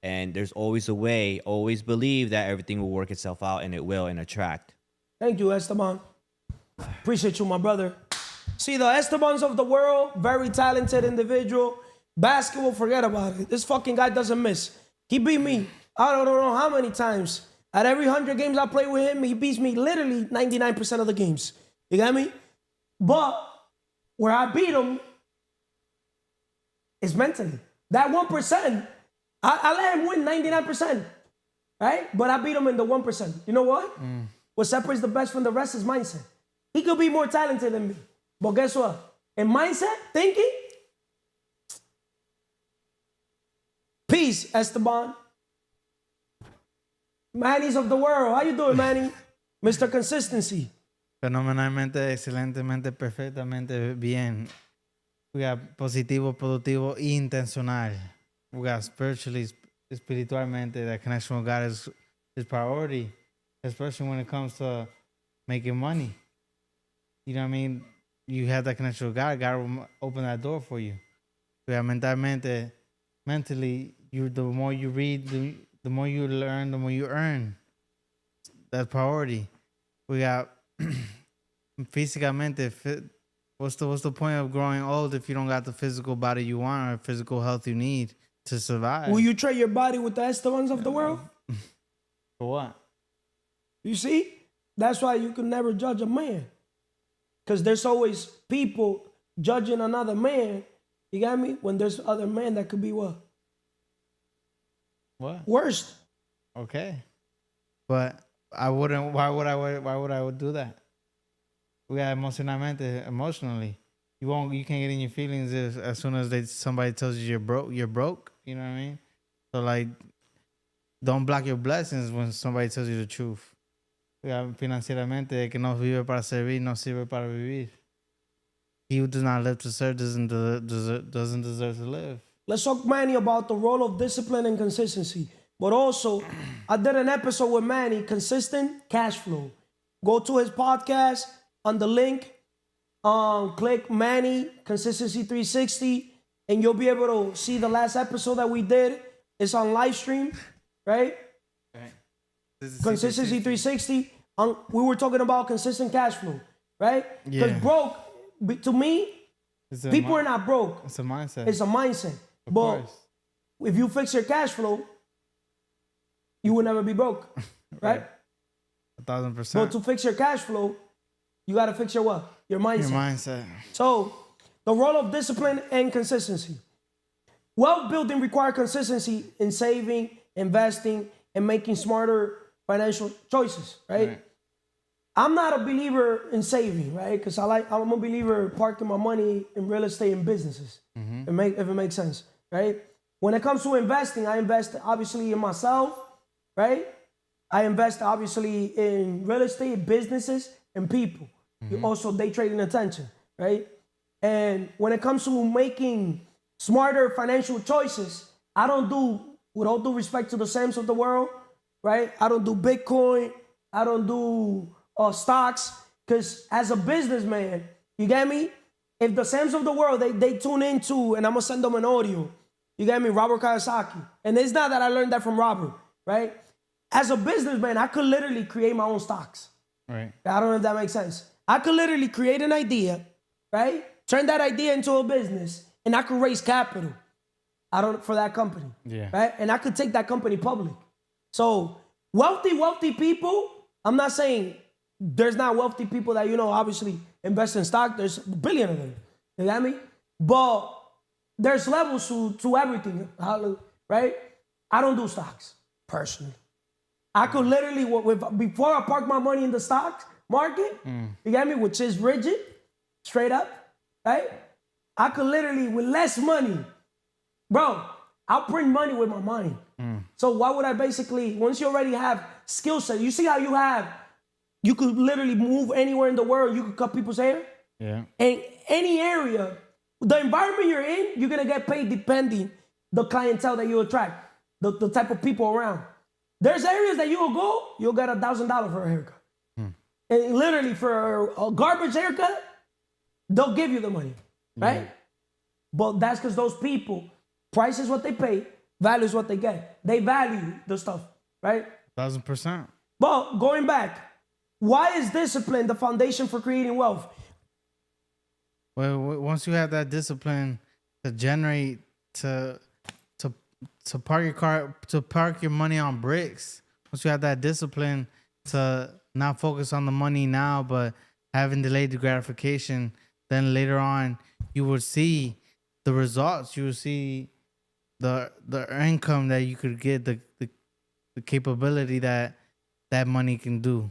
And there's always a way. Always believe that everything will work itself out, and it will, and attract. Thank you, Esteban. Appreciate you, my brother. See, the Estebans of the world, very talented individual. Basketball, forget about it. This fucking guy doesn't miss. He beat me, I don't know how many times. At every 100 games I play with him, he beats me literally 99% of the games. You got me? But where I beat him is mentally. That 1%, I let him win 99%, right? But I beat him in the 1%. You know what? What separates the best from the rest is mindset. He could be more talented than me. But guess what? In mindset, thinking, peace, Esteban. Manny's of the world. How you doing, Manny? Mr. Consistency. Fenomenalmente, excelentemente, perfectamente bien. We got positivo, productivo, e intencional. We got spiritually, espiritualmente, that connection with God is priority, especially when it comes to making money. You know what I mean? You have that connection with God. God will open that door for you. We got mentally, the more you read, the more you learn, the more you earn. That's priority. We got físicamente. What's the point of growing old if you don't got the physical body you want or physical health you need? to survive. Will you trade your body with the Estebans of the world? For what? You see? That's why you can never judge a man. Because there's always people judging another man, you got me? When there's other men that could be what? What? Worst. Okay. But I wouldn't, why would I do that? We got emotionally. You can't get in your feelings as soon as somebody tells you you're broke. You know what I mean? So like, don't block your blessings when somebody tells you the truth. Financieramente, que no vive para servir, no sirve para vivir. He who does not live to serve doesn't deserve to live. Let's talk, Manny, about the role of discipline and consistency. But also, I did an episode with Manny, consistent cash flow. Go to his podcast on the link. Click Manny, Consistency 360, and you'll be able to see the last episode that we did. It's on live stream, right? Consistency 360. We were talking about consistent cash flow, right? Because broke, to me, people are not broke. It's a mindset. It's a mindset. Of but course. if you fix your cash flow, you will never be broke, right? 1,000%. But to fix your cash flow, you got to fix your what? Your mindset. Your mindset. So, the role of discipline and consistency. Wealth building requires consistency in saving, investing, and making smarter financial choices, right? I'm not a believer in saving, right? Because I'm a believer parking my money in real estate and businesses, if it makes sense, right? When it comes to investing, I invest obviously in myself, right? I invest obviously in real estate, businesses, and people. Also day trading attention, right? And when it comes to making smarter financial choices, I don't do, with all due respect to the Sams of the world, right? I don't do Bitcoin. I don't do stocks. Because as a businessman, you get me? If the Sams of the world, they tune into, and I'm going to send them an audio, you get me? Robert Kiyosaki. And it's not that I learned that from Robert, right? As a businessman, I could literally create my own stocks. Right. I don't know if that makes sense. I could literally create an idea, right? Turn that idea into a business, and I could raise capital for that company, right? And I could take that company public. So wealthy people, I'm not saying there's not wealthy people that, obviously invest in stock. There's a billion of them, you got me? But there's levels to everything, right? I don't do stocks, personally. I could literally, before I park my money in the stock market, you get me, which is rigid, straight up, right? I could literally, with less money, bro, I'll print money with my mind. So why would I basically, once you already have skill set, you see how you could literally move anywhere in the world, you could cut people's hair? Yeah. In any area, the environment you're in, you're gonna get paid depending the clientele that you attract, the type of people around. There's areas that you'll go, you'll get $1,000 for a haircut. And literally for a garbage haircut, they'll give you the money, right? But that's because those people, price is what they pay, value is what they get. They value the stuff, right? 1,000%. But going back, why is discipline the foundation for creating wealth? Well, once you have that discipline to generate, to park your money on bricks, once you have that discipline to not focus on the money now, but having delayed gratification, then later on you will see the results. You will see the income that you could get, the capability that money can do.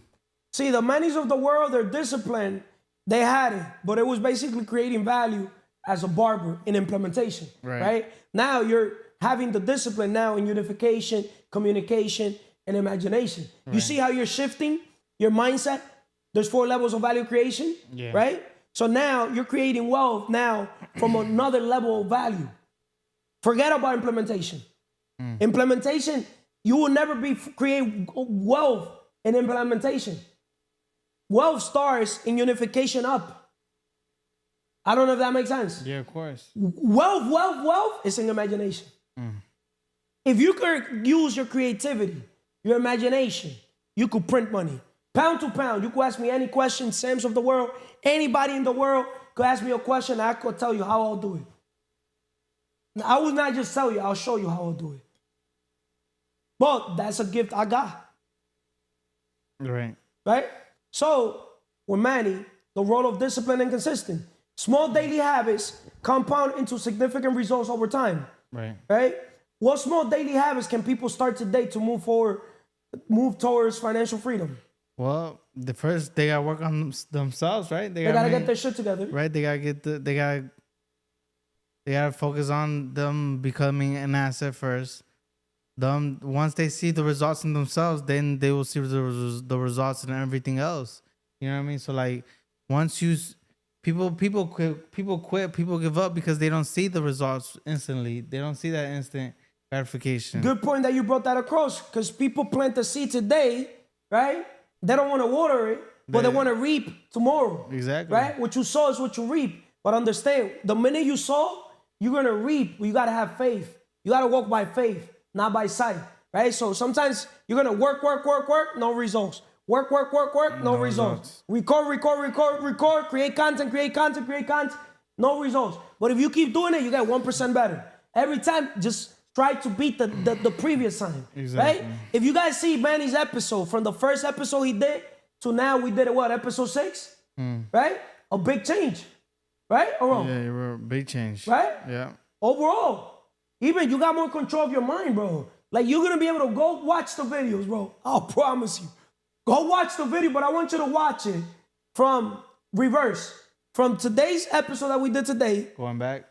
See, the Mannys of the world, their discipline, they had it, but it was basically creating value as a barber in implementation, right? Now you're having the discipline now in unification, communication, and imagination. You see how you're shifting your mindset? There's 4 levels of value creation, right? So now you're creating wealth now from another level of value. Forget about implementation. Implementation, you will never create wealth in implementation. Wealth starts in unification up. I don't know if that makes sense. Yeah, of course. Wealth is in imagination. If you could use your creativity, your imagination, you could print money. Pound to pound, you could ask me any question, Sams of the world, anybody in the world could ask me a question, I could tell you how I'll do it. I will not just tell you. I'll show you how I'll do it. But that's a gift I got. Right. Right? So, with Manny, the role of discipline and consistent. Small daily habits compound into significant results over time. Right. Right? What small daily habits can people start today to move towards financial freedom? Well, they gotta work on themselves, right? They gotta get their shit together. Right. They gotta focus on them becoming an asset first. Once they see the results in themselves, then they will see the results in everything else. You know what I mean? So like, once people quit, people give up because they don't see the results instantly. They don't see that instant gratification. Good point that you brought that across, because people plant the seed today, right? They don't want to water it, but they want to reap tomorrow. Exactly. Right? What you sow is what you reap. But understand, the minute you sow, you're going to reap. You got to have faith. You got to walk by faith, not by sight. Right? So sometimes you're going to work, no results. Work, no results. Record, create content, no results. But if you keep doing it, you get 1% better. Every time, just try to beat the previous time. Exactly. Right? If you guys see Manny's episode, from the first episode he did to now we did it, episode 6? Right? A big change. Right? Or wrong? Yeah, you're a big change. Right? Yeah. Overall. Even you got more control of your mind, bro. Like, you're going to be able to go watch the videos, bro. I'll promise you. Go watch the video, but I want you to watch it from reverse. From today's episode that we did today. Going back.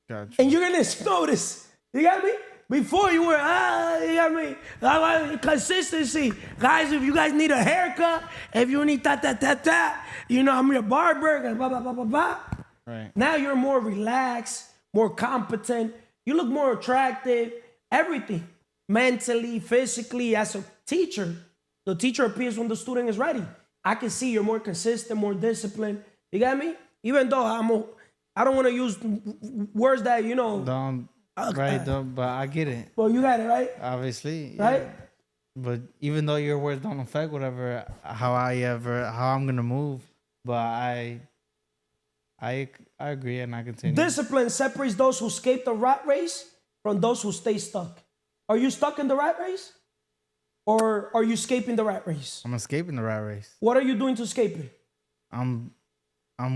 Gotcha. And you're going to notice. You got me? Before you were, you got me? Consistency. Guys, if you guys need a haircut, if you need you know, I'm your barber, blah, blah, blah, blah, blah. Right. Now you're more relaxed, more competent. You look more attractive. Everything. Mentally, physically, as a teacher. The teacher appears when the student is ready. I can see you're more consistent, more disciplined. You got me? Even though I don't want to use words that, you know. But I get it. Well, you got it, right? Obviously. Right? Yeah. But even though your words don't affect how I'm gonna move, but I agree and I continue. Discipline separates those who escape the rat race from those who stay stuck. Are you stuck in the rat race? Or are you escaping the rat race? I'm escaping the rat race. What are you doing to escape it? I'm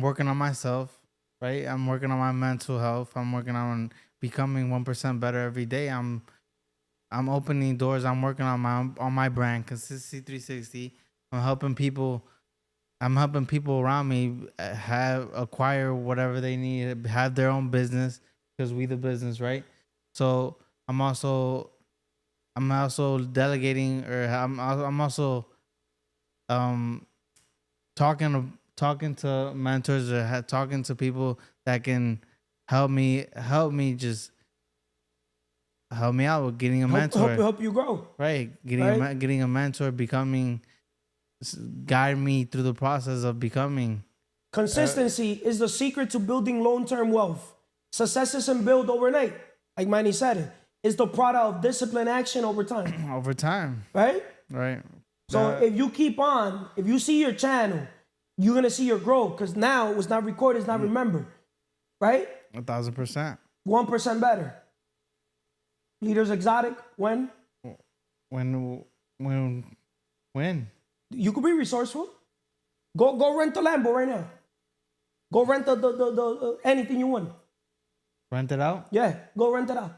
working on myself, right? I'm working on my mental health. I'm working on becoming 1% better every day. I'm opening doors. I'm working on my brand, Consistency 360. I'm helping people around me acquire whatever they need, have their own business, because we the business, right? So I'm also delegating, or I'm also talking to mentors, or talking to people that can help me out with getting a mentor. Help you grow. Right. Getting a mentor, guide me through the process of becoming. Consistency is the secret to building long-term wealth. Success isn't built overnight, like Manny said it. It's the product of discipline action over time. Over time. Right? Right. So if you keep on, if you see your channel, you're going to see your growth, because now it's not recorded, it's not remembered. Right? 1,000%. 1% better. Leaders Exotic, when? When? You could be resourceful. Go rent a Lambo right now. Go rent the anything you want. Rent it out? Yeah, go rent it out.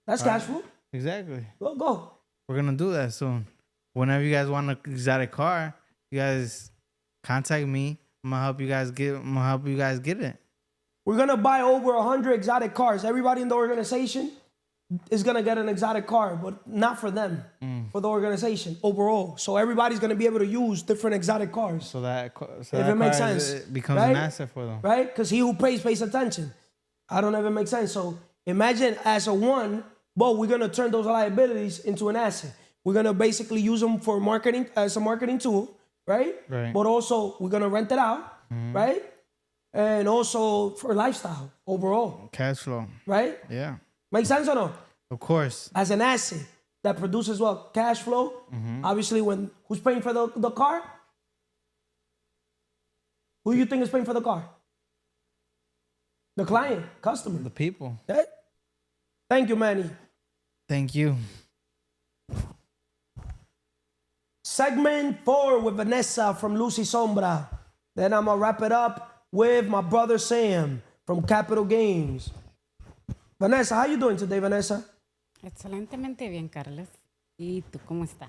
That's cash flow. Exactly. Go. We're gonna do that soon. Whenever you guys want an exotic car, you guys contact me. I'm gonna help you guys get it. We're gonna buy over 100 exotic cars. Everybody in the organization is gonna get an exotic car, but not for them, for the organization overall. So everybody's gonna be able to use different exotic cars. So that if it makes sense, it becomes an asset for them, right? Because he who pays attention. I don't ever make sense. So imagine as a one, but we're gonna turn those liabilities into an asset. We're gonna basically use them for marketing, as a marketing tool, right? Right. But also we're gonna rent it out, right? And also for lifestyle overall. Cash flow. Right? Yeah. Make sense or no? Of course. As an asset that produces what? Cash flow. Obviously, who's paying for the car? Who you think is paying for the car? The client, customer. the people. Okay? Thank you, Manny. Thank you. Segment 4 with Vanessa from Luz Y Sombra. Then I'm going to wrap it up with my brother Sam from Capital Games. Vanessa, how you doing today, Vanessa? Excelentemente bien, Carlos. ¿Y tú cómo estás?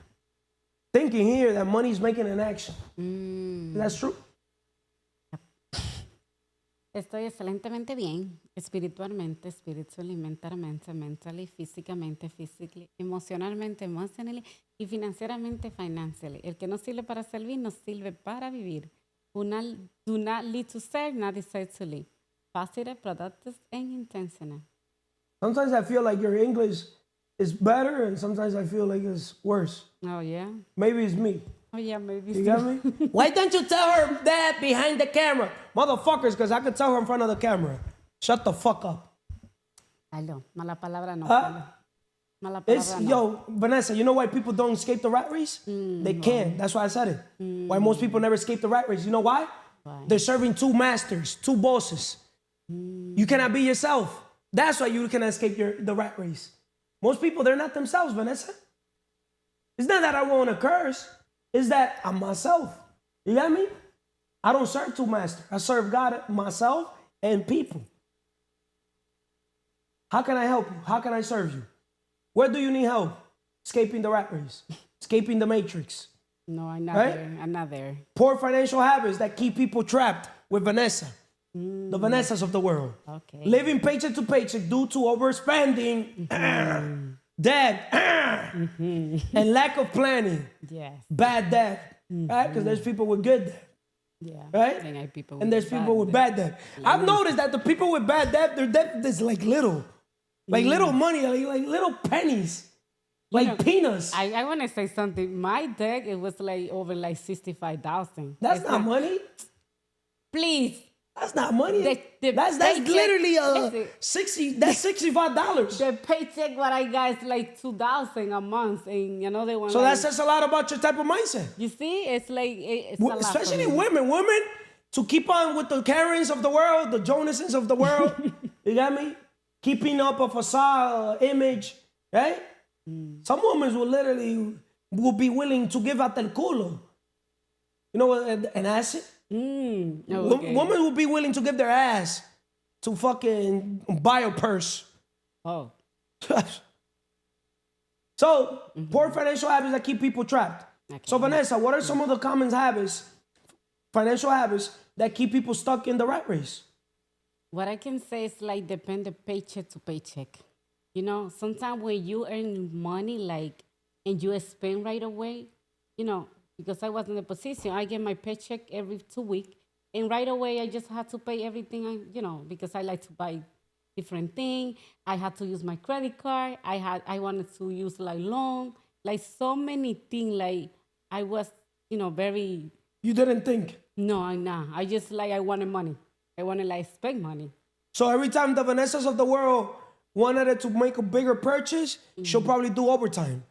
Thinking here that money's making an action. That's true. Estoy excelentemente bien, espiritualmente, mentalmente, mentally, físicamente, physically, emocionalmente, emotionally, y financieramente, financially. El que no sirve para servir, no sirve para vivir. Do not lead to serve, not decide to live. Positive, productive, and intentional. Sometimes I feel like your English is better, and sometimes I feel like it's worse. Oh, yeah? Maybe it's me. Oh, yeah, maybe You got me? Why don't you tell her that behind the camera? Motherfuckers, because I could tell her in front of the camera. Shut the fuck up. Aló, mala palabra no. Mala It's, palabra no. yo, Vanessa, you know why people don't escape the rat race? They can't. That's why I said it. Why most people never escape the rat race. You know why? Why? They're serving two masters, two bosses. You cannot be yourself. That's why you cannot escape the rat race. Most people, they're not themselves, Vanessa. It's not that I want to curse. It's that I'm myself. You got me? I don't serve two masters. I serve God, myself, and people. How can I help you? How can I serve you? Where do you need help? Escaping the rat race. Escaping the matrix. No, I'm not Right? there. I'm not there. Poor financial habits that keep people trapped with Vanessa. The Vanessas of the world. Okay. Living paycheck to paycheck due to overspending, debt, and lack of planning. Yes. Bad debt, right? Because there's people with good debt, Yeah. right? And I people And there's people with bad debt. I've noticed that the people with bad debt, their debt is like little money, like little pennies, like know, peanuts. I want to say something. My deck, it was like over like 65,000. That's It's not money. Please. That's not money. The That's paycheck- literally listen. That's $65. The paycheck what I got is like 2,000 a month, and you know they want. So like, that says a lot about your type of mindset. you see, it's like it's a lot for Especially me. women to keep on with the Karens of the world, the Jonasons of the world. You got me? Keeping up a facade image, right? Some women will be willing to give out el culo. You know, an acid. Okay. Women will be willing to give their ass to fucking buy a purse. Oh, So, poor financial habits that keep people trapped. Okay. So, Vanessa, what are some of the common habits, financial habits, that keep people stuck in the rat race? what I can say is like depend the paycheck to paycheck. You know, sometimes when you earn money, like, and you spend right away, you know, because I was in the position, I get my paycheck every 2 weeks, and right away I just had to pay everything, because I like to buy different things. I had to use my credit card. I wanted to use like loan, like so many things. Like I was, very. You didn't think. No, I'm not. I just like I wanted money. I wanted like spend money. So every time the Vanessas of the world wanted to make a bigger purchase, she'll probably do overtime.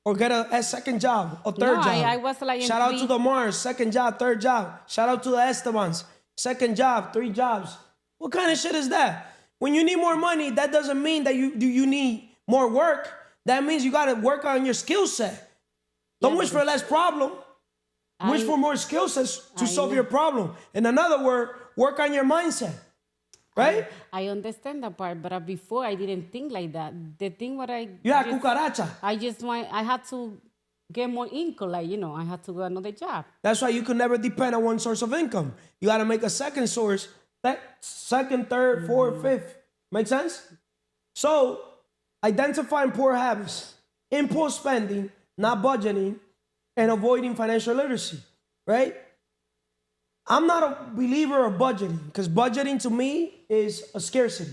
Or get a second job, a third No, job. I was like in Shout out three- to the Mars, second job, third job. Shout out to the Estebans, second job, 3 jobs. What kind of shit is that? When you need more money, that doesn't mean that you need more work. That means you got to work on your skill set. Don't wish for less problem. Wish for more skill sets to solve your problem. In another word, work on your mindset. Right? I understand that part, but before I didn't think like that. The thing what I You had just- cucaracha. I had to get more income, like, I had to go another job. That's why you can never depend on one source of income. You got to make a second source, second, third, fourth, fifth. Make sense? So, identifying poor habits, impulse spending, not budgeting, and avoiding financial literacy, right? I'm not a believer of budgeting because budgeting to me is a scarcity.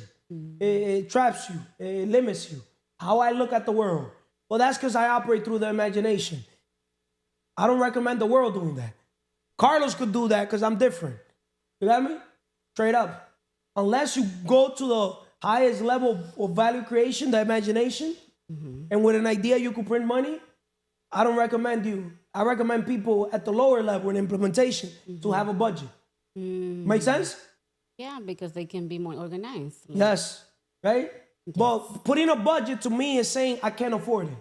It traps you. It limits you. How I look at the world. Well, that's because I operate through the imagination. I don't recommend the world doing that. Carlos could do that because I'm different. You got me? Straight up. Unless you go to the highest level of value creation, the imagination, and with an idea you could print money, I don't recommend you. I recommend people at the lower level in implementation to have a budget. Make sense? Yeah, because they can be more organized. Like, Yes, right? But putting a budget to me is saying I can't afford it.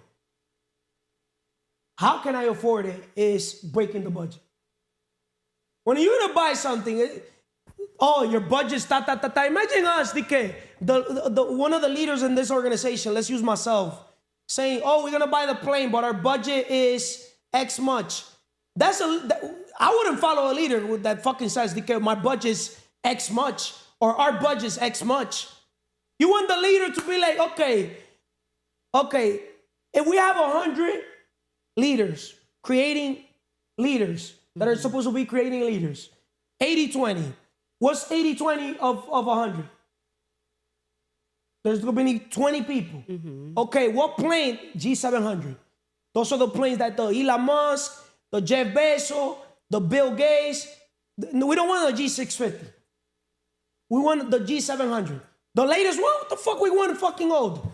How can I afford it is breaking the budget. When you're gonna buy something, your budget's ta. Imagine us, the one of the leaders in this organization, let's use myself, saying, we're gonna buy the plane, but our budget is X much. I wouldn't follow a leader that fucking says, my budget's X much, or our budget's X much. You want the leader to be like, okay, if we have 100 leaders, creating leaders that are supposed to be creating leaders, 80-20. What's 80-20 of 100? There's going to be 20 people. Okay, what plane? G700. Those are the planes that the Elon Musk, the Jeff Bezos, the Bill Gates. We don't want the G650. We want the G700. The latest one, what the fuck we want fucking old?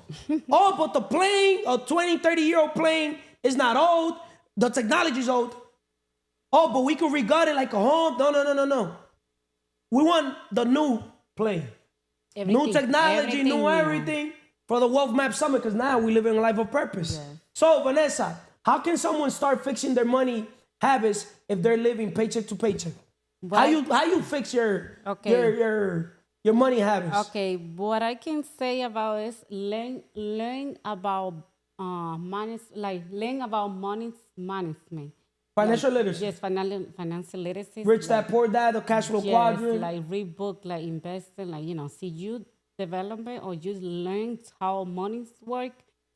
But the plane, a 20, 30-year-old plane is not old. The technology's old. But we can regard it like a home. No. We want the new plane. New technology, new everything for the Wealth Map Summit, because now we live in a life of purpose. Yeah. So, Vanessa, how can someone start fixing their money habits if they're living paycheck to paycheck? How you fix your money habits? Okay, what I can say about is learn about money, like learn about money management. Financial literacy. Yes, financial literacy. Rich Dad, Poor Dad, the cash flow quadrant. Like read book, like investing, like, see you development or you learn how money work,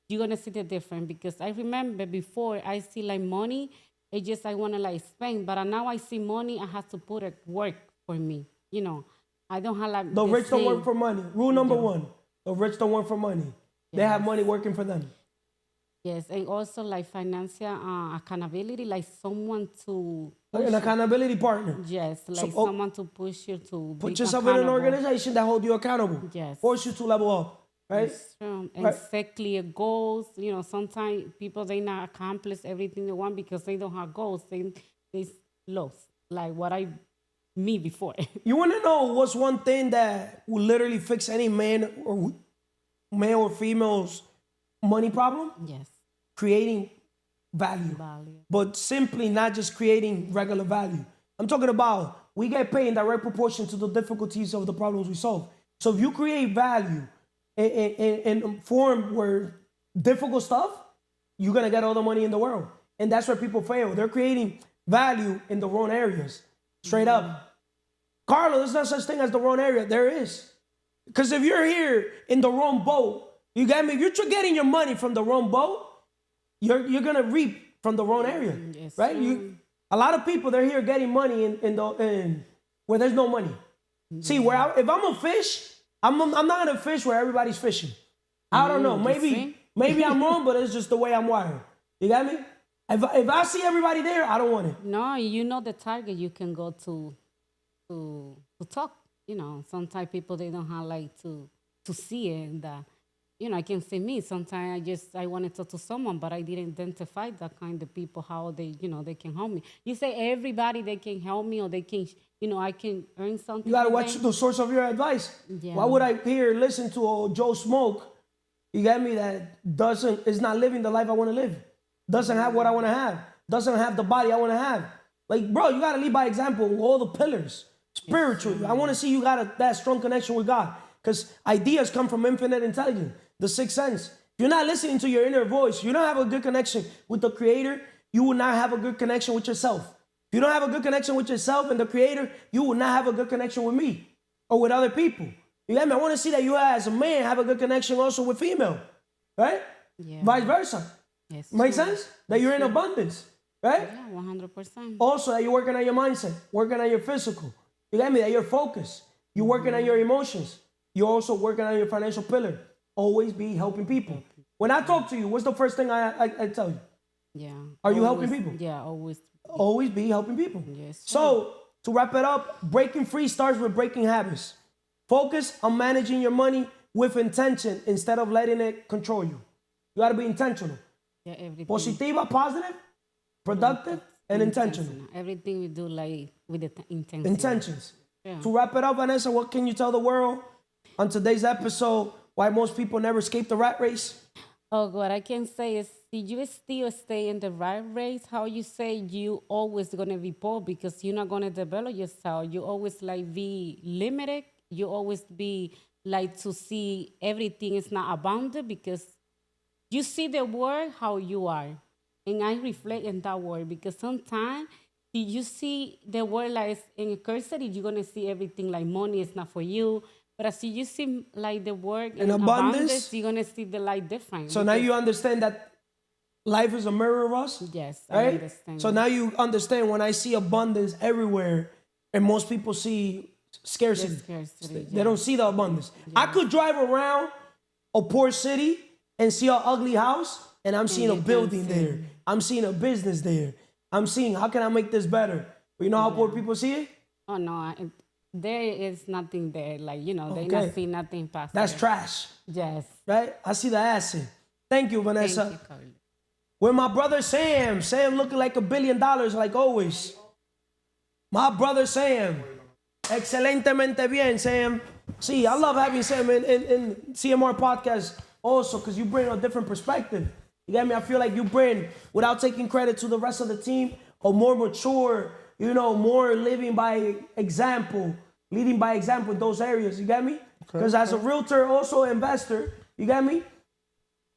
you're going to see the difference. Because I remember before I see like money, it's just I want to like spend. But now I see money, I have to put it work for me. I don't have like the rich don't work for money. Rule number one, the rich don't work for money. They have money working for them. Yes, and also like financial accountability, like someone to an accountability partner. Yes, like someone to push you to put yourself in an organization that hold you accountable. Yes, force you to level up, right? That's true. And set clear goals. Sometimes people they not accomplish everything they want because they don't have goals. They lost. Like me before. You want to know what's one thing that will literally fix any man or female's money problem? Yes. Creating value. But simply not just creating regular value. I'm talking about we get paid in direct proportion to the difficulties of the problems we solve. So if you create value in form where difficult stuff, you're going to get all the money in the world. And that's where people fail. They're creating value in the wrong areas. Straight up. Carlo, there's no such thing as the wrong area. There is. Because if you're here in the wrong boat, you got me? If you're getting your money from the wrong boat, you're going to reap from the wrong area. Yes, right? A lot of people, they're here getting money in where there's no money. See, if I'm a fish, I'm not going to fish where everybody's fishing. I don't know. Maybe I'm wrong, but it's just the way I'm wired. You got me? If I see everybody there, I don't want it. No, the target you can go to talk. Sometimes people, they don't have like to see it. And I can say me. Sometimes I want to talk to someone, but I didn't identify that kind of people, how they, they can help me. You say everybody, they can help me or they can, I can earn something. You got to watch the source of your advice. Yeah. Why would I listen to a Joe Smoke, you got me, that is not living the life I want to live, doesn't have what I want to have, doesn't have the body I want to have. Like, bro, you got to lead by example with all the pillars. Spiritually, yes. I want to see you got that strong connection with God, because ideas come from infinite intelligence, the sixth sense. If you're not listening to your inner voice, you don't have a good connection with the Creator, you will not have a good connection with yourself. If you don't have a good connection with yourself and the Creator, you will not have a good connection with me or with other people. You get me? I want to see that you as a man have a good connection also with female, right? Yeah. Vice versa. Yes. Make sense? That you're in abundance, right? Yeah, 100%. Also, that you're working on your mindset, working on your physical. You get me? That you're focused. You're working on your emotions. You're also working on your financial pillar. Always be helping people. When I talk to you, what's the first thing I tell you? Yeah. Are you helping people? Yeah, always. Always be helping people. Yes. So, to wrap it up, breaking free starts with breaking habits. Focus on managing your money with intention instead of letting it control you. You got to be intentional. Yeah, everything. Positiva, positive, productive, and intentional. Everything we do like with the intention. Intentions. Yeah. To wrap it up, Vanessa, what can you tell the world on today's episode why most people never escape the rat race? Oh, what I can say is, if you still stay in the rat race, how you say you always gonna be poor because you're not gonna develop yourself. You always like be limited. You always be like to see everything is not abundant because you see the world how you are. And I reflect in that word because sometimes if you see the world like in a scarcity, you're gonna see everything like money is not for you. But as you see like the world in abundance, you're gonna see the light different. So now you understand that life is a mirror of us? Yes, right? I understand. So now you understand when I see abundance everywhere and most people see scarcity. They don't see the abundance. I could drive around a poor city and see an ugly house and I'm seeing a building there. I'm seeing a business there. I'm seeing how can I make this better? But you know how poor people see it? Oh no, there is nothing there. Like, you know, they not see nothing past That's there. trash. Yes. Right? I see the acid. Thank you, Vanessa. Thank you, Carly. With my brother Sam. Sam looking like $1 billion like always. My brother Sam. Excelentemente bien, Sam. See, I love having Sam in CMR podcast also because you bring a different perspective. You get me? I feel like you bring, without taking credit to the rest of the team, a more mature, you know, more living by example, leading by example in those areas. You get me? Because as a realtor, also investor, you get me?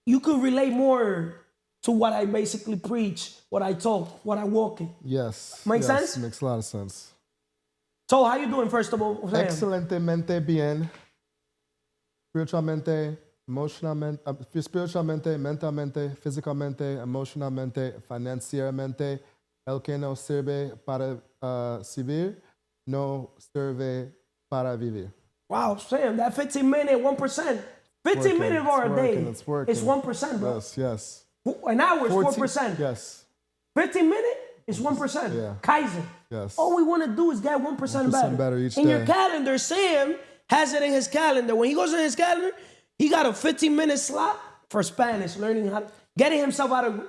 You could relate more to what I basically preach, what I talk, what I walk in. Yes. Make sense? Makes a lot of sense. So how you doing, first of all, Sam? Excelentemente bien. Spiritualmente, mentalmente, físicamente, emocionalmente, financieramente. El que no sirve para vivir, no sirve para vivir. Wow, Sam, that 15-minute, 1%. 15 minutes of our day It's working. is 1%, bro. Yes. An hour is 4%. Yes. 15 minutes is 1%. Yeah. Kaizen. Yes. All we want to do is get 1% better. better each in your day. calendar, Sam has it in his calendar. When he goes in his calendar, he got a 15-minute slot for Spanish, learning how to, getting himself out of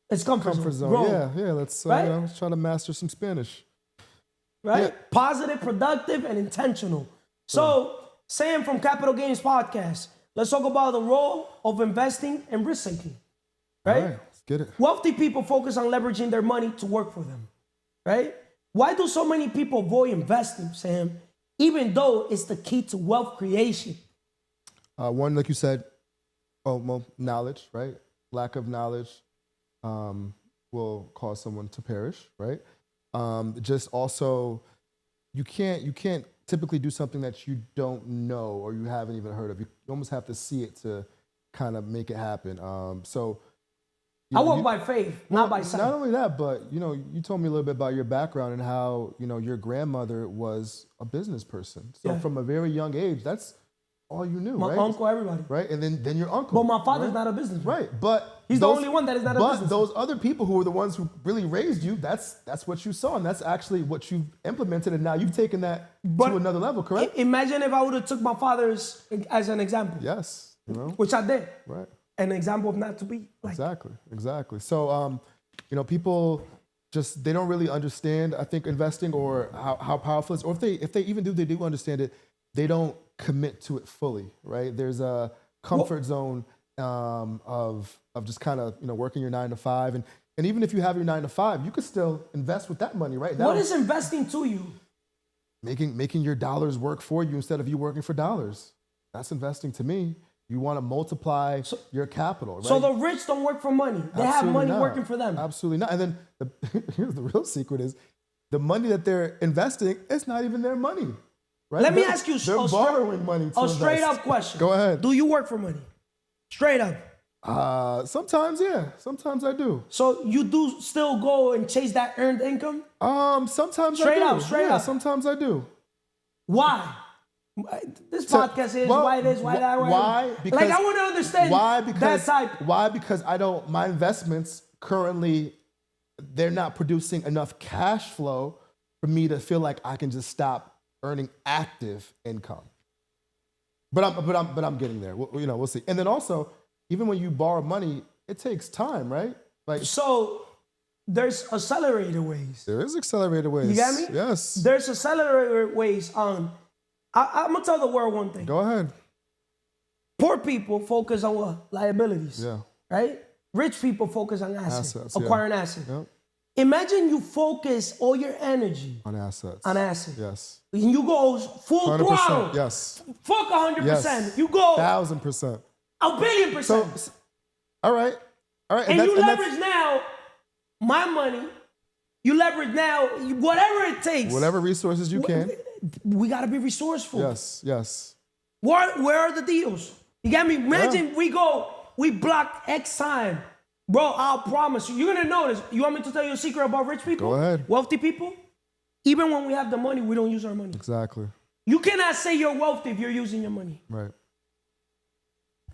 his comfort zone. Growing. Yeah. Let's Right? let's try to master some Spanish. Right? Yeah. Positive, productive, and intentional. So, Sam from Capital Gains Podcast, let's talk about the role of investing and risk taking. Right? All right, let's get it. Wealthy people focus on leveraging their money to work for them. Right? Why do so many people avoid investing, Sam, even though it's the key to wealth creation? One, like you said, knowledge, right? Lack of knowledge will cause someone to perish, right? Just also, you can't typically do something that you don't know or you haven't even heard of. You almost have to see it to kind of make it happen. I walk by faith, not by sight. Not only that, but you told me a little bit about your background and how your grandmother was a business person. So from a very young age, that's all you knew, My right? uncle, everybody. Right, and then your uncle. But my father's right? not a businessman. Right, but He's the only one that is not a businessman. But those other people who were the ones who really raised you, that's what you saw, and that's actually what you've implemented, and now you've taken that to another level, correct? Imagine if I would have took my father's as an example. Yes, Which I did. Right. An example of not to be like. Exactly. So, people just, they don't really understand, I think, investing or how powerful it is, or if they even do understand it, they don't commit to it fully, right? There's a comfort zone of just kind of working your 9 to 5, and even if you have your 9 to 5, you could still invest with that money, right? What is investing to you? Making your dollars work for you instead of you working for dollars. That's investing to me. You want to multiply your capital, right? So the rich don't work for money. They have money working for them. Absolutely not. And then here's the real secret is the money that they're investing, it's not even their money. Right? Let me ask you they're borrowing money to a straight invest. up question. Go ahead. Do you work for money? Straight up. Sometimes, yeah. Sometimes I do. So you do still go and chase that earned income? Sometimes Straight I do. Straight up. Sometimes I do. Why? This podcast is why this, why that, why. Why? Because, like I want to understand that type. Why? Because my investments currently, they're not producing enough cash flow for me to feel like I can just stop earning active income. But I'm getting there. We'll see. And then also, even when you borrow money, it takes time, right? Like So there's accelerator ways. There is accelerator ways. You got me? Yes. There's accelerator ways on. I'm gonna tell the world one thing. Go ahead. Poor people focus on what? Liabilities. Yeah. Right? Rich people focus on assets, yeah. acquiring assets. Yep. Imagine you focus all your energy On assets. on assets. Yes. And you go full 100%. throttle. Yes. Fuck 100%. Yes. You go 1,000%. a billion %. So, all right. All right. and you that's- leverage now my money. You leverage now whatever it takes. whatever resources you can. We gotta be resourceful. Yes. Yes. Where are the deals? You got me? Imagine we block X time. Bro, I'll promise you. You're gonna notice. You want me to tell you a secret about rich people? Go ahead. Wealthy people? Even when we have the money, we don't use our money. Exactly. You cannot say you're wealthy if you're using your money. Right.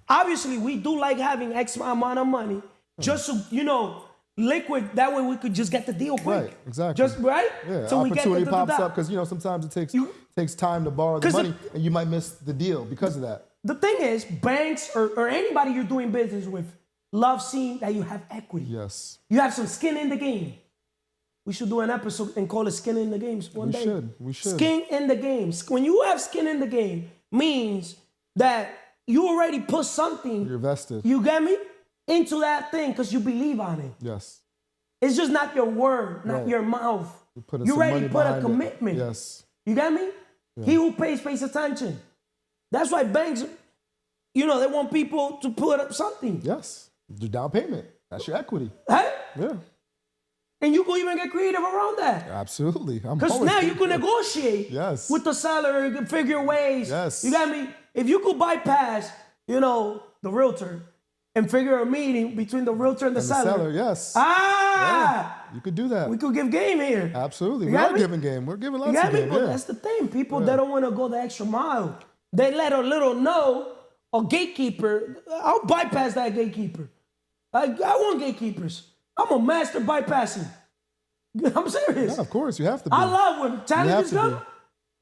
Obviously, we do like having X amount of money just so, liquid. That way we could just get the deal quick. Right. Exactly. Just, right? Yeah. So we get Opportunity the pops up because sometimes it takes time to borrow the 'Cause money, and you might miss the deal because of that. The thing is, banks or anybody you're doing business with love seeing that you have equity. Yes. You have some skin in the game. We should do an episode and call it Skin in the Games one day. We should. Skin in the game. When you have skin in the game, means that you already put something, You're vested. you get me, into that thing because you believe on it. Yes. It's just not your word, not Right. your mouth. You're putting You some already money put a behind it. commitment. Yes. You get me? He who pays attention. That's why banks, they want people to put up something. Yes. Your down payment. That's your equity. Right? Yeah. And you can even get creative around that. Absolutely. Because now you can negotiate Yes. with the seller, you can figure ways. Yes. You got me? If you could bypass, the realtor and figure a meeting between the realtor and the And the seller. seller, yes. Ah! You could do that. We could give game here. Absolutely. You We got are me? giving game. We're giving You lots got of me? game. But Yeah. that's the thing. People, they don't want to go the extra mile. They let a little know, a gatekeeper. I'll bypass that gatekeeper. I want gatekeepers. I'm a master bypassing. I'm serious. Yeah, of course. You have to be. I love when challenges to come. be.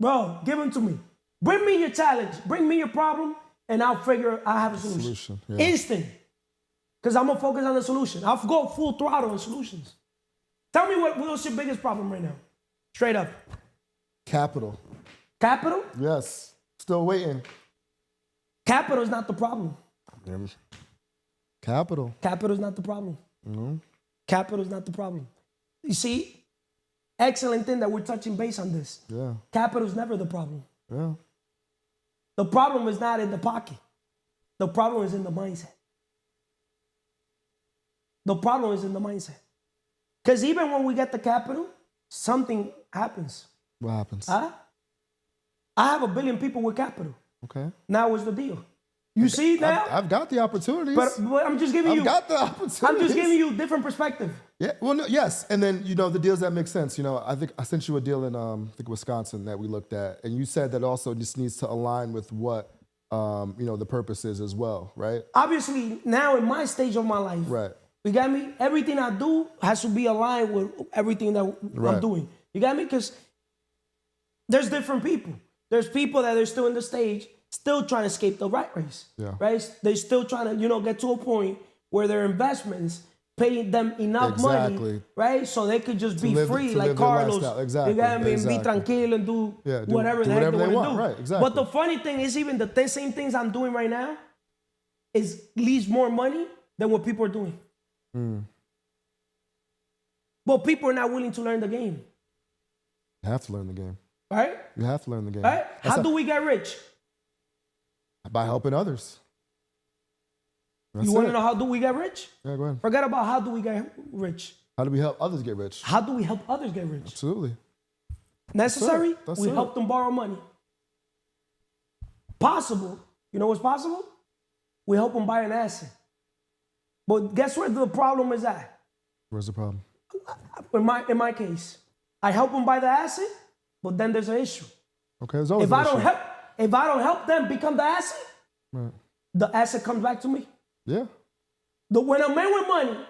Bro, give them to me. Bring me your challenge. Bring me your problem, and I'll have a solution. Yeah. Instant. Because I'm going to focus on the solution. I'll go full throttle on solutions. Tell me what's your biggest problem right now? Straight up. Capital. Capital? Yes. Still waiting. Capital is not the problem. Capital. Capital is not the problem. Mm-hmm. Capital is not the problem. You see, excellent thing that we're touching base on this. Yeah. Capital is never the problem. Yeah. The problem is not in the pocket. The problem is in the mindset. The problem is in the mindset. Because even when we get the capital, something happens. What happens? Huh? I have 1 billion people with capital. Okay. Now what's the deal? You see now? I've got the opportunities. but I'm just giving you. I've got the opportunities. I'm just giving you different perspective. Yeah. Well, no, yes. And then, the deals that make sense. I think I sent you a deal in, I think Wisconsin that we looked at. And you said that also just needs to align with what, the purpose is as well, right? Obviously, now in my stage of my life, Right. you got me? Everything I do has to be aligned with everything that Right. I'm doing. You got me? Because there's different people. There's people that are still in the stage, still trying to escape the rat race. Yeah. Right? They're still trying to, get to a point where their investments pay them enough money, Exactly. right? So they could just be live- free to like live their Carlos. lifestyle. Exactly. You got me? Exactly. And be tranquilo and do, Yeah, do whatever the heck whatever they they want to want. do. Right, exactly. But the funny thing is even the same things I'm doing right now is leaves more money than what people are doing. But people are not willing to learn the game, You have to learn the game. right? You have to learn the game. Right? That's How do we get rich? by helping others. That's You want to it. know how do we get rich? Yeah, go ahead. Forget about how do we get rich. How do we help others get rich? How do we help others get rich? Absolutely. Necessary? That's We it. help them borrow money. Possible? You know what's possible? We help them buy an asset. But guess where the problem is at? Where's the problem? In my case, I help them buy the asset, but then there's an issue. Okay, there's always If an I don't issue. help them become the asset, Right. the asset comes back to me. Yeah. When a man with money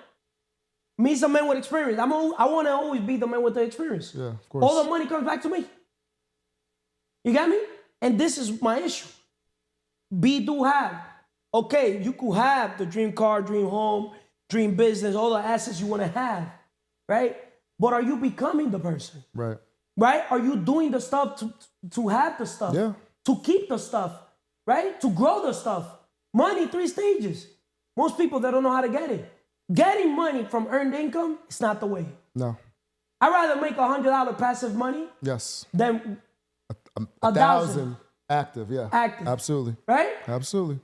meets a man with experience, I want to always be the man with the experience. Yeah, of course. All the money comes back to me. You got me? And this is my issue. B do have. Okay, you could have the dream car, dream home, dream business, all the assets you want to have, right? But are you becoming the person? Right. Right? Are you doing the stuff to have the stuff? Yeah. To keep the stuff, right? To grow the stuff. Money, 3 stages. Most people, they don't know how to get it. Getting money from earned income is not the way. No. I'd rather make $100 passive money Yes. than A 1,000 thousand active. Yeah. active. Absolutely. Right? Absolutely.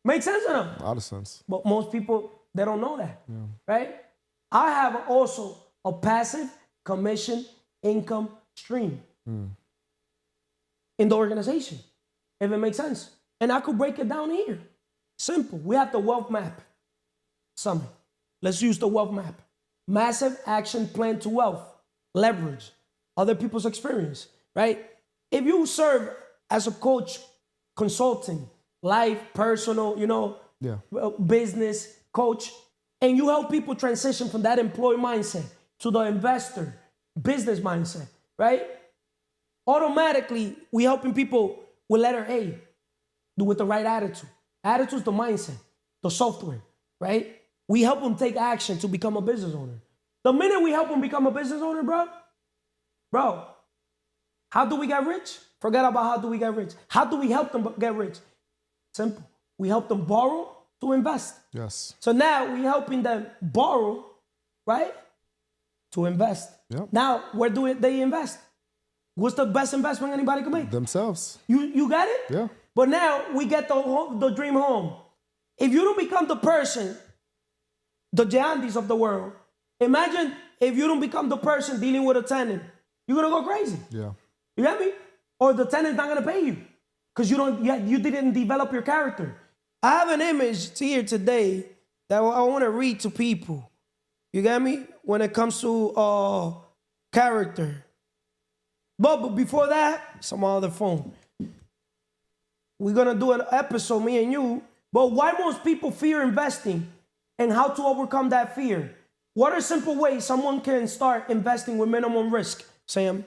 Makes sense to them. A lot of sense. But most people, they don't know that. Right? I have also a passive commission income stream in the organization, if it makes sense. And I could break it down here. Simple. We have the wealth map summit. Let's use the wealth map. Massive action plan to wealth. Leverage other people's experience, right? If you serve as a coach, consulting, life, personal, Yeah. business coach, and you help people transition from that employee mindset to the investor, business mindset, right? Automatically, we helping people with letter A, with the right attitude. Attitude is the mindset, the software, right? We help them take action to become a business owner. The minute we help them become a business owner, bro, how do we get rich? Forget about how do we get rich. How do we help them get rich? Simple. We help them borrow to invest. Yes. So now we're helping them borrow, right? To invest. Yep. Now, where do they invest? What's the best investment anybody can make? Themselves. You got it? Yeah. But now we get the dream home. If you don't become the person, the Jeandys of the world, imagine if you don't become the person dealing with a tenant, you're gonna go crazy. Yeah. You get me? Or the tenant's not gonna pay you because you didn't develop your character. I have an image here today that I want to read to people. You get me? When it comes to character. But before that, it's on my other phone. We're gonna do an episode, me and you. But why most people fear investing and how to overcome that fear? What are simple ways someone can start investing with minimum risk, Sam?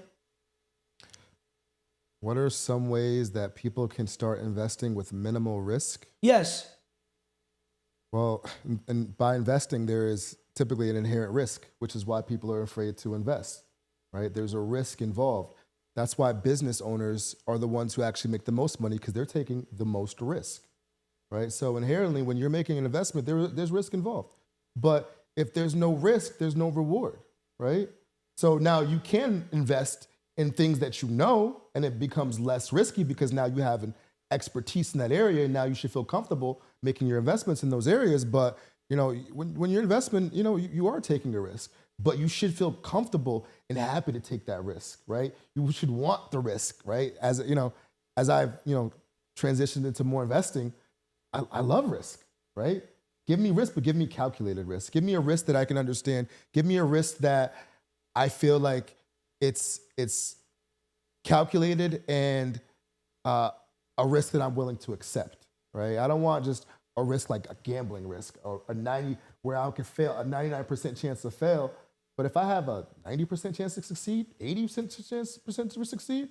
What are some ways that people can start investing with minimal risk? Yes. Well, and by investing, there is typically an inherent risk, which is why people are afraid to invest, right? There's a risk involved. That's why business owners are the ones who actually make the most money because they're taking the most risk, right? So inherently, when you're making an investment, there's risk involved. But if there's no risk, there's no reward, right? So now you can invest in things that you know, and it becomes less risky because now you have an expertise in that area, and now you should feel comfortable making your investments in those areas. But when you're investment, you are taking a risk, but you should feel comfortable and happy to take that risk, right? You should want the risk, right? As I've transitioned into more investing, I love risk, right? Give me risk, but give me calculated risk. Give me a risk that I can understand. Give me a risk that I feel like it's calculated and a risk that I'm willing to accept, right? I don't want just a risk like a gambling risk or where I can fail, a 99% chance to fail. But if I have a 90% chance to succeed, 80% chance to succeed,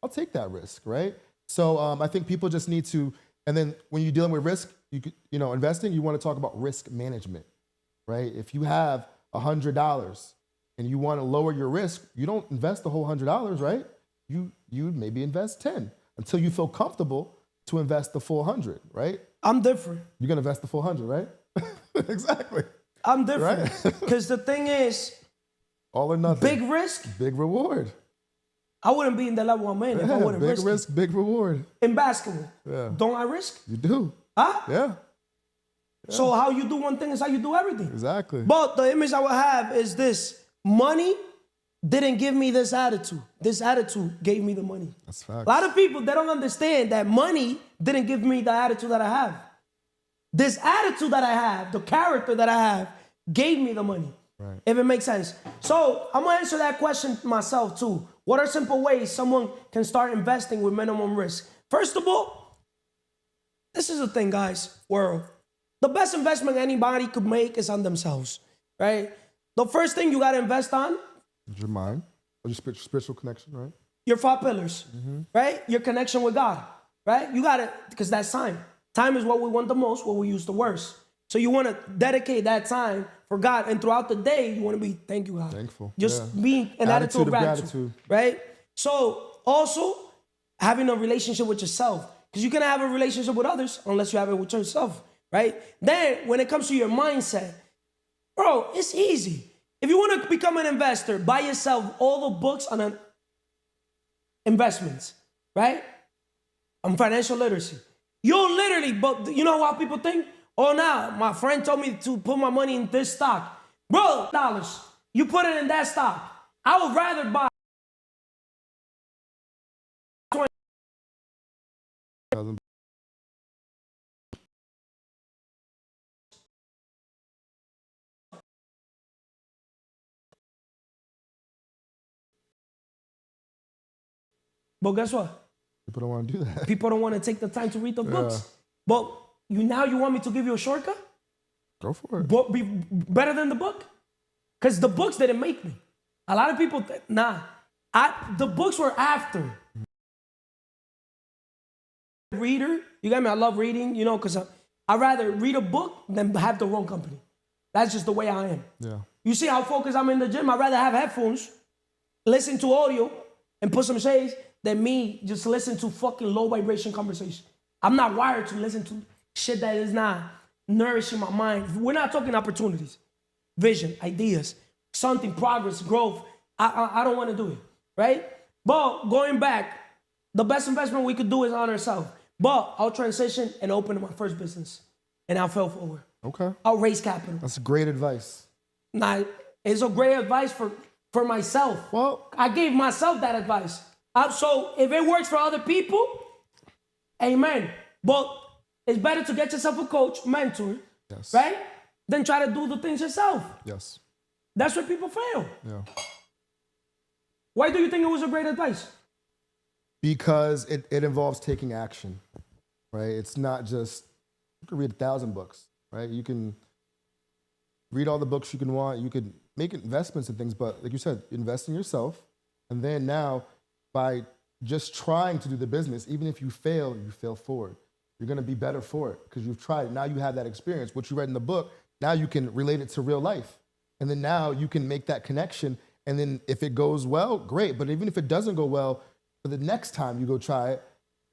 I'll take that risk, right? So I think people just need to, and then when you're dealing with risk, investing, you want to talk about risk management, right? If you have $100 and you want to lower your risk, you don't invest the whole $100, right? You maybe invest 10 until you feel comfortable to invest the full 100, right? I'm different. You're gonna invest the full 100, right? Exactly. I'm different. Right? Because the thing is, all or nothing. big risk, Big reward. I wouldn't be in the level I'm in if I wouldn't big risk. risk, big reward. In basketball, Yeah. don't I risk? You do. Huh? Yeah. So how you do one thing is how you do everything. Exactly. But the image I would have is this: money didn't give me this attitude. This attitude gave me the money. That's facts. A lot of people, they don't understand that money didn't give me the attitude that I have. This attitude that I have, the character that I have, gave me the money. Right. If it makes sense. So I'm gonna answer that question myself too. What are simple ways someone can start investing with minimum risk? First of all, this is the thing, guys, world. The best investment anybody could make is on themselves, right? The first thing you gotta invest on, Your mind, or your spiritual connection, right? your 5 pillars, right? Your connection with God, right? You gotta, because that's time. Time is what we want the most, what we use the worst. So you want to dedicate that time for God. And throughout the day, you want to be, thank you, God. Thankful. Just being an attitude of gratitude. Right? So also having a relationship with yourself. Because you cannot have a relationship with others unless you have it with yourself. Right? Then when it comes to your mindset, bro, it's easy. If you want to become an investor, buy yourself all the books on investments. Right? On financial literacy. You'll literally, but you know how people think? Oh, now my friend told me to put my money in this stock. Bro, dollars. You put it in that stock. I would rather buy 20. But guess what? People don't want to do that. People don't want to take the time to read the books. But you want me to give you a shortcut? Go for it. But be better than the book? Because the books didn't make me. A lot of people, the books were after. Reader, you got me? I love reading, because I'd rather read a book than have the wrong company. That's just the way I am. Yeah. You see how focused I'm in the gym? I'd rather have headphones, listen to audio, and put some shades than me just listen to fucking low vibration conversation. I'm not wired to listen to shit that is not nourishing my mind. We're not talking opportunities, vision, ideas, something, progress, growth. I don't want to do it, right? But going back, the best investment we could do is on ourselves. But I'll transition and open my first business, and I'll fail forward. Okay. I'll raise capital. That's great advice. Now, it's a great advice for myself. Well, I gave myself that advice. So if it works for other people, amen. But it's better to get yourself a coach, mentor, yes. right? Than try to do the things yourself. Yes. That's where people fail. Yeah. Why do you think it was a great advice? Because it involves taking action, right? It's not just, you can read 1,000 books, right? You can read all the books you can want. You could make investments and things, but like you said, invest in yourself. And then now, by just trying to do the business, even if you fail forward. You're gonna be better for it because you've tried it. Now you have that experience. What you read in the book, now you can relate it to real life. And then now you can make that connection. And then if it goes well, great. But even if it doesn't go well, for the next time you go try it,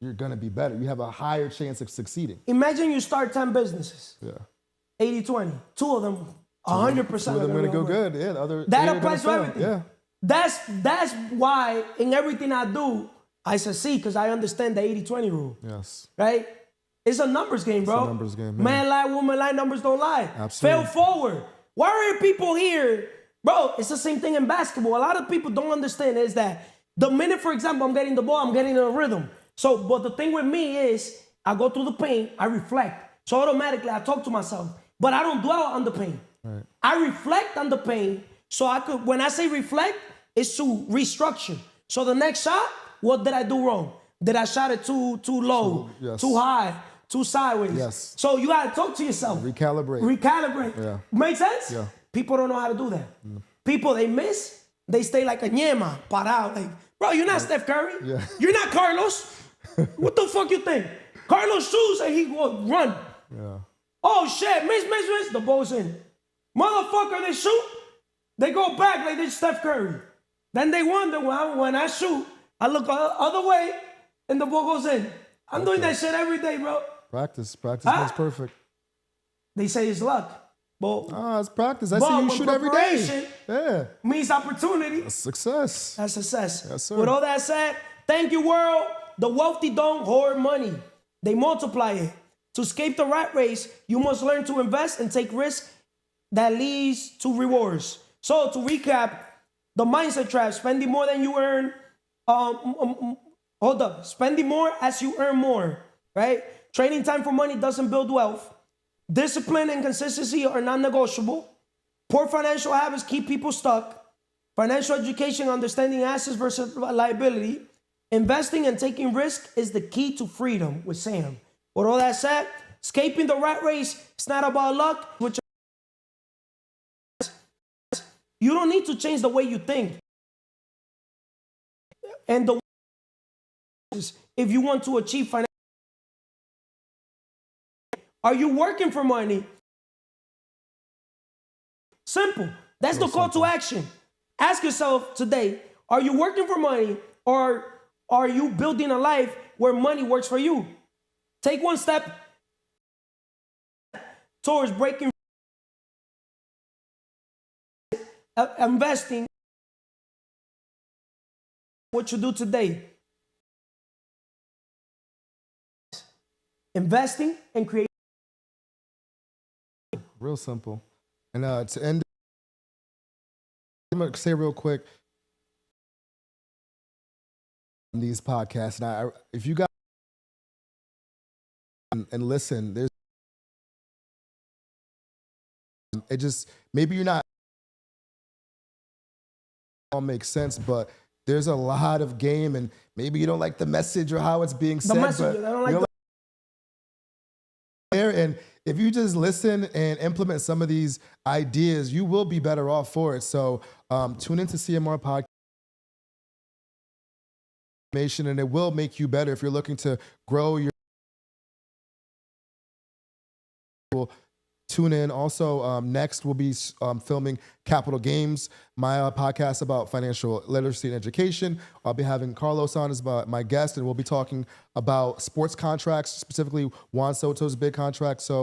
you're gonna be better. You have a higher chance of succeeding. Imagine you start 10 businesses. Yeah. 80-20. Two of them, 100% Two of them are gonna go good. Yeah, the other that applies to everything. Yeah. That's why in everything I do, I succeed because I understand the 80-20 rule. Yes. Right? It's a numbers game, bro. It's a numbers game, man. Man lie, woman lie, numbers don't lie. Absolutely. Fail forward. Why are people here? Bro, it's the same thing in basketball. A lot of people don't understand is that the minute, for example, I'm getting the ball, I'm getting in a rhythm. So, but the thing with me is I go through the pain, I reflect. So automatically I talk to myself, but I don't dwell on the pain. Right. I reflect on the pain so I could, when I say reflect, it's to restructure. So the next shot, what did I do wrong? Did I shot it too low, yes. too high, too sideways? Yes. So you gotta talk to yourself. Recalibrate. Yeah. Make sense? Yeah. People don't know how to do that. People, they miss, they stay like a ñema, parado. Like, bro, you're not Steph Curry. Yeah. You're not Carlos. What the fuck you think? Carlos shoots and he will run. Yeah. Oh shit, miss, the ball's in. Motherfucker, they shoot, they go back like they're Steph Curry. Then they wonder when I shoot, I look the other way and the ball goes in. I'm doing that shit every day, bro. Practice makes perfect. They say it's luck. But it's practice. I see you shoot every day. Yeah. Means opportunity. That's success. That's success. Yes, sir. With all that said, thank you, world. The wealthy don't hoard money. They multiply it. To escape the rat race, you must learn to invest and take risks that leads to rewards. So to recap, the mindset trap, spending more than you earn. Spending more as you earn more, right? Trading time for money doesn't build wealth. Discipline and consistency are non-negotiable. Poor financial habits keep people stuck. Financial education, understanding assets versus liability. Investing and taking risk is the key to freedom with Sam. With all that said, escaping the rat race, it's not about luck. You don't need to change the way you think. And if you want to achieve financial, are you working for money Simple. That's the call to action. Ask yourself today, are you working for money or are you building a life where money works for you? Take one step towards breaking, investing. What you do today. Investing and creating. Real simple. And to end, I'm going to say real quick, these podcasts, and if you guys and listen, there's, it just, maybe you're not, all makes sense, but there's a lot of game, and maybe you don't like the message or how it's being said. The message, I don't like the there, and if you just listen and implement some of these ideas, you will be better off for it. So tune into CMR Podcast, and it will make you better if you're looking to grow your. Tune in. Also, next we'll be filming Capital Games, my podcast about financial literacy and education. I'll be having Carlos on as my guest, and we'll be talking about sports contracts, specifically Juan Soto's big contract. So